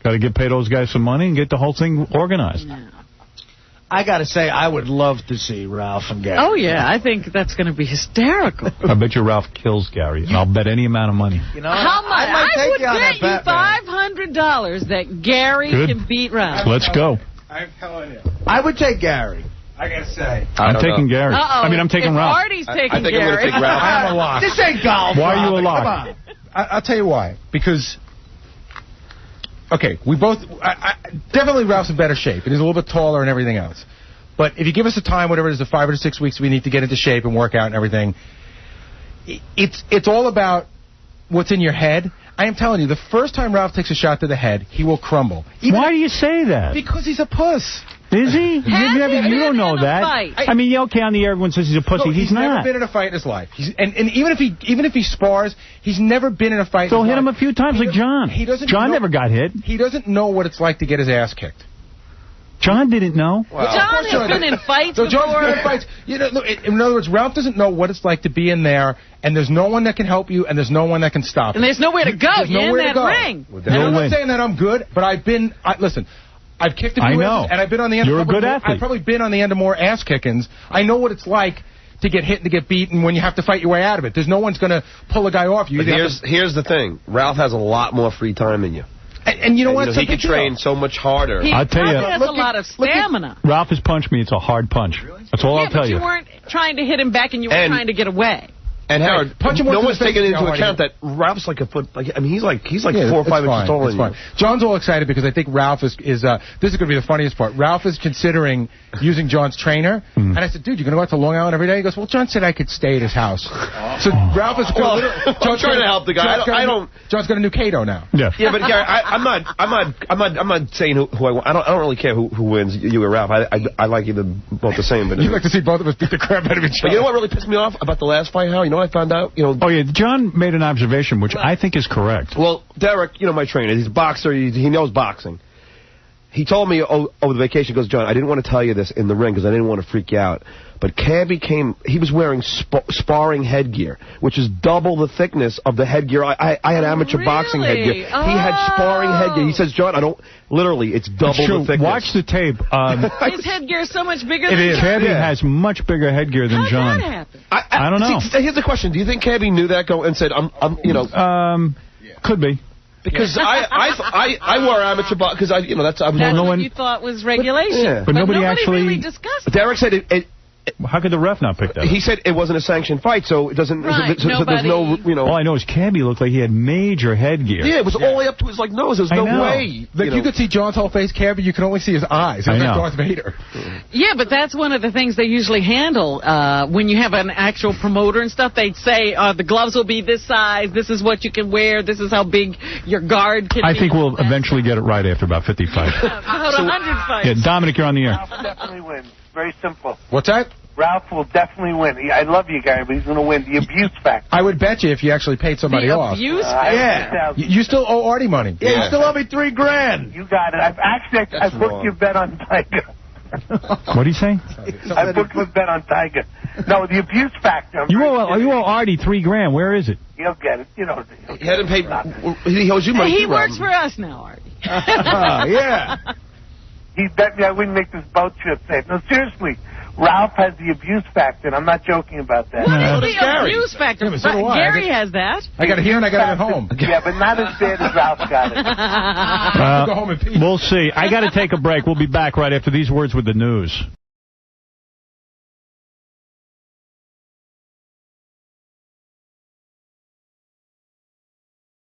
M: Got to get pay those guys some money and get the whole thing organized.
C: Yeah.
Q: I got to say, I would love to see Ralph and Gary.
C: Oh, yeah. I think that's going to be hysterical.
M: I bet you Ralph kills Gary, and I'll bet any amount of money.
Q: You know,
C: How much?
Q: I
C: I would bet you
Q: bet,
C: $500 that Gary
M: Good.
C: can beat Ralph.
M: Let's go.
F: I'm telling you.
Q: I would take Gary.
F: I got to say.
M: I'm taking Gary.
C: Uh-oh.
M: I mean, I'm taking
C: if
M: Ralph.
C: Artie's taking
B: I think
C: Gary.
B: I'm going to take Ralph.
F: I'm a lock.
Q: This ain't golf.
M: Why are you a
Q: Robin.
M: lock?
Q: Come on.
F: I'll tell you why. Because, okay, we both... definitely Ralph's in better shape, and he's a little bit taller and everything else. But if you give us the time, whatever it is, the 5 or 6 weeks we need to get into shape and work out and everything, it's all about what's in your head. I am telling you, the first time Ralph takes a shot to the head, he will crumble.
M: Why do you say that?
F: Because he's a puss.
M: Is he? You don't know that.
C: Fight?
M: I mean, okay, on the air, everyone says he's a pussy.
F: No,
M: he's not.
F: He's never been in a fight in his life. And even if he spars, he's never been in a fight.
M: So
F: in his
M: hit him
F: life.
M: a few times like John. John never got hit.
F: He doesn't know what it's like to get his ass kicked.
M: John didn't know.
C: Well, John has been in fights
F: so
C: before.
F: John's been in fights. You know, in other words, Ralph doesn't know what it's like to be in there, and there's no one that can help you, and there's no one that can stop you.
C: And there's nowhere to go.
F: There's
C: You're in
F: nowhere to
C: that
F: go.
C: ring.
F: And I'm not saying that I'm good, but listen, I've kicked a few asses, and I've been on the end.
M: You're a good athlete.
F: I've probably been on the end of more ass kickings. I know what it's like to get hit and to get beaten when you have to fight your way out of it. There's no one's going to pull a guy off you.
B: But here's the thing. Ralph has a lot more free time than you.
F: And you know what?
B: He can train so much harder.
C: He
M: I'll tell you.
C: has a lot of stamina.
M: Ralph has punched me. It's a hard punch. That's all I'll tell
C: you.
M: you.
C: You weren't trying to hit him back, and you were trying to get away.
B: And Howard,
F: punch him
B: no
F: once in
B: one's
F: the face,
B: taking
F: you know,
B: into account that Ralph's like a foot. He's like 4 or 5 inches taller than you.
F: John's all excited because I think Ralph is this is going to be the funniest part. Ralph is considering using John's trainer, and I said, "Dude, you're going to go out to Long Island every day?" He goes, "Well, John said I could stay at his house." So Ralph is going.
B: I'm trying to help the guy.
F: John's got a new Cato now.
M: Yeah.
B: Yeah, but Gary, I'm not saying who I want. I don't really care who wins, you or Ralph. I like you both the same. But
F: you'd like to see both of us beat the crap out of each other.
B: But you know what really pissed me off about the last fight, Howard? You know what I found out?
M: Oh, yeah, John made an observation, which I think is correct.
B: Well, Derek, my trainer, he's a boxer, he knows boxing. He told me over the vacation, he goes, John, I didn't want to tell you this in the ring because I didn't want to freak you out, but Cabby he was wearing sparring headgear, which is double the thickness of the headgear. I had amateur boxing headgear. He had sparring headgear. He says, John, it's double the thickness.
M: Watch the tape.
C: His headgear is so much bigger than
M: It is. Cabby has much bigger headgear than John.
C: How'd that happen?
M: I don't know.
B: See, here's the question. Do you think Cabby knew that and said,
M: could be.
B: Because I wore amateur boxing because
C: That's what you thought was regulation.
M: But nobody actually
C: really discussed it.
B: Derek said
M: how could the ref not pick that up?
B: He said it wasn't a sanctioned fight, so it doesn't.
C: Right,
B: so there's no,
M: All I know is Cabby looked like he had major headgear.
B: Yeah, it was all the way up to his nose. There's no way.
F: You could see John's whole face, Cabby. You can only see his eyes. It was like Darth Vader.
C: Yeah, but that's one of the things they usually handle when you have an actual promoter and stuff. They'd say the gloves will be this size. This is what you can wear. This is how big your guard can be.
M: I think we'll eventually get it right after about 50 fights.
C: About 100 fights.
M: Yeah, Dominic, you're on the air.
N: Ralph definitely wins. Very simple.
F: What's that?
N: Ralph will definitely win. I love you, Gary, but he's going to win. The abuse factor.
F: I would bet you if you actually paid somebody off.
C: The abuse factor?
F: You still owe Artie money.
Q: Yeah, you still owe me $3,000.
N: You got it. I booked your bet on Tiger.
M: What are you saying?
N: I booked your bet on Tiger. No, the abuse factor.
M: You owe Artie $3,000. Where is it?
N: He'll get it.
B: He hadn't paid. He owes you money.
C: He works for us now, Artie.
F: Yeah.
N: He bet me I wouldn't make this boat trip safe. No, seriously. Ralph has the abuse factor, and I'm not joking about that.
C: What is the abuse factor?
F: Yeah, but so do I.
C: Gary has that.
F: I got it here and I got it at home.
N: Yeah, but not as bad as Ralph got it.
F: Go home in peace.
M: We'll see. I got to take a break. We'll be back right after these words with the news.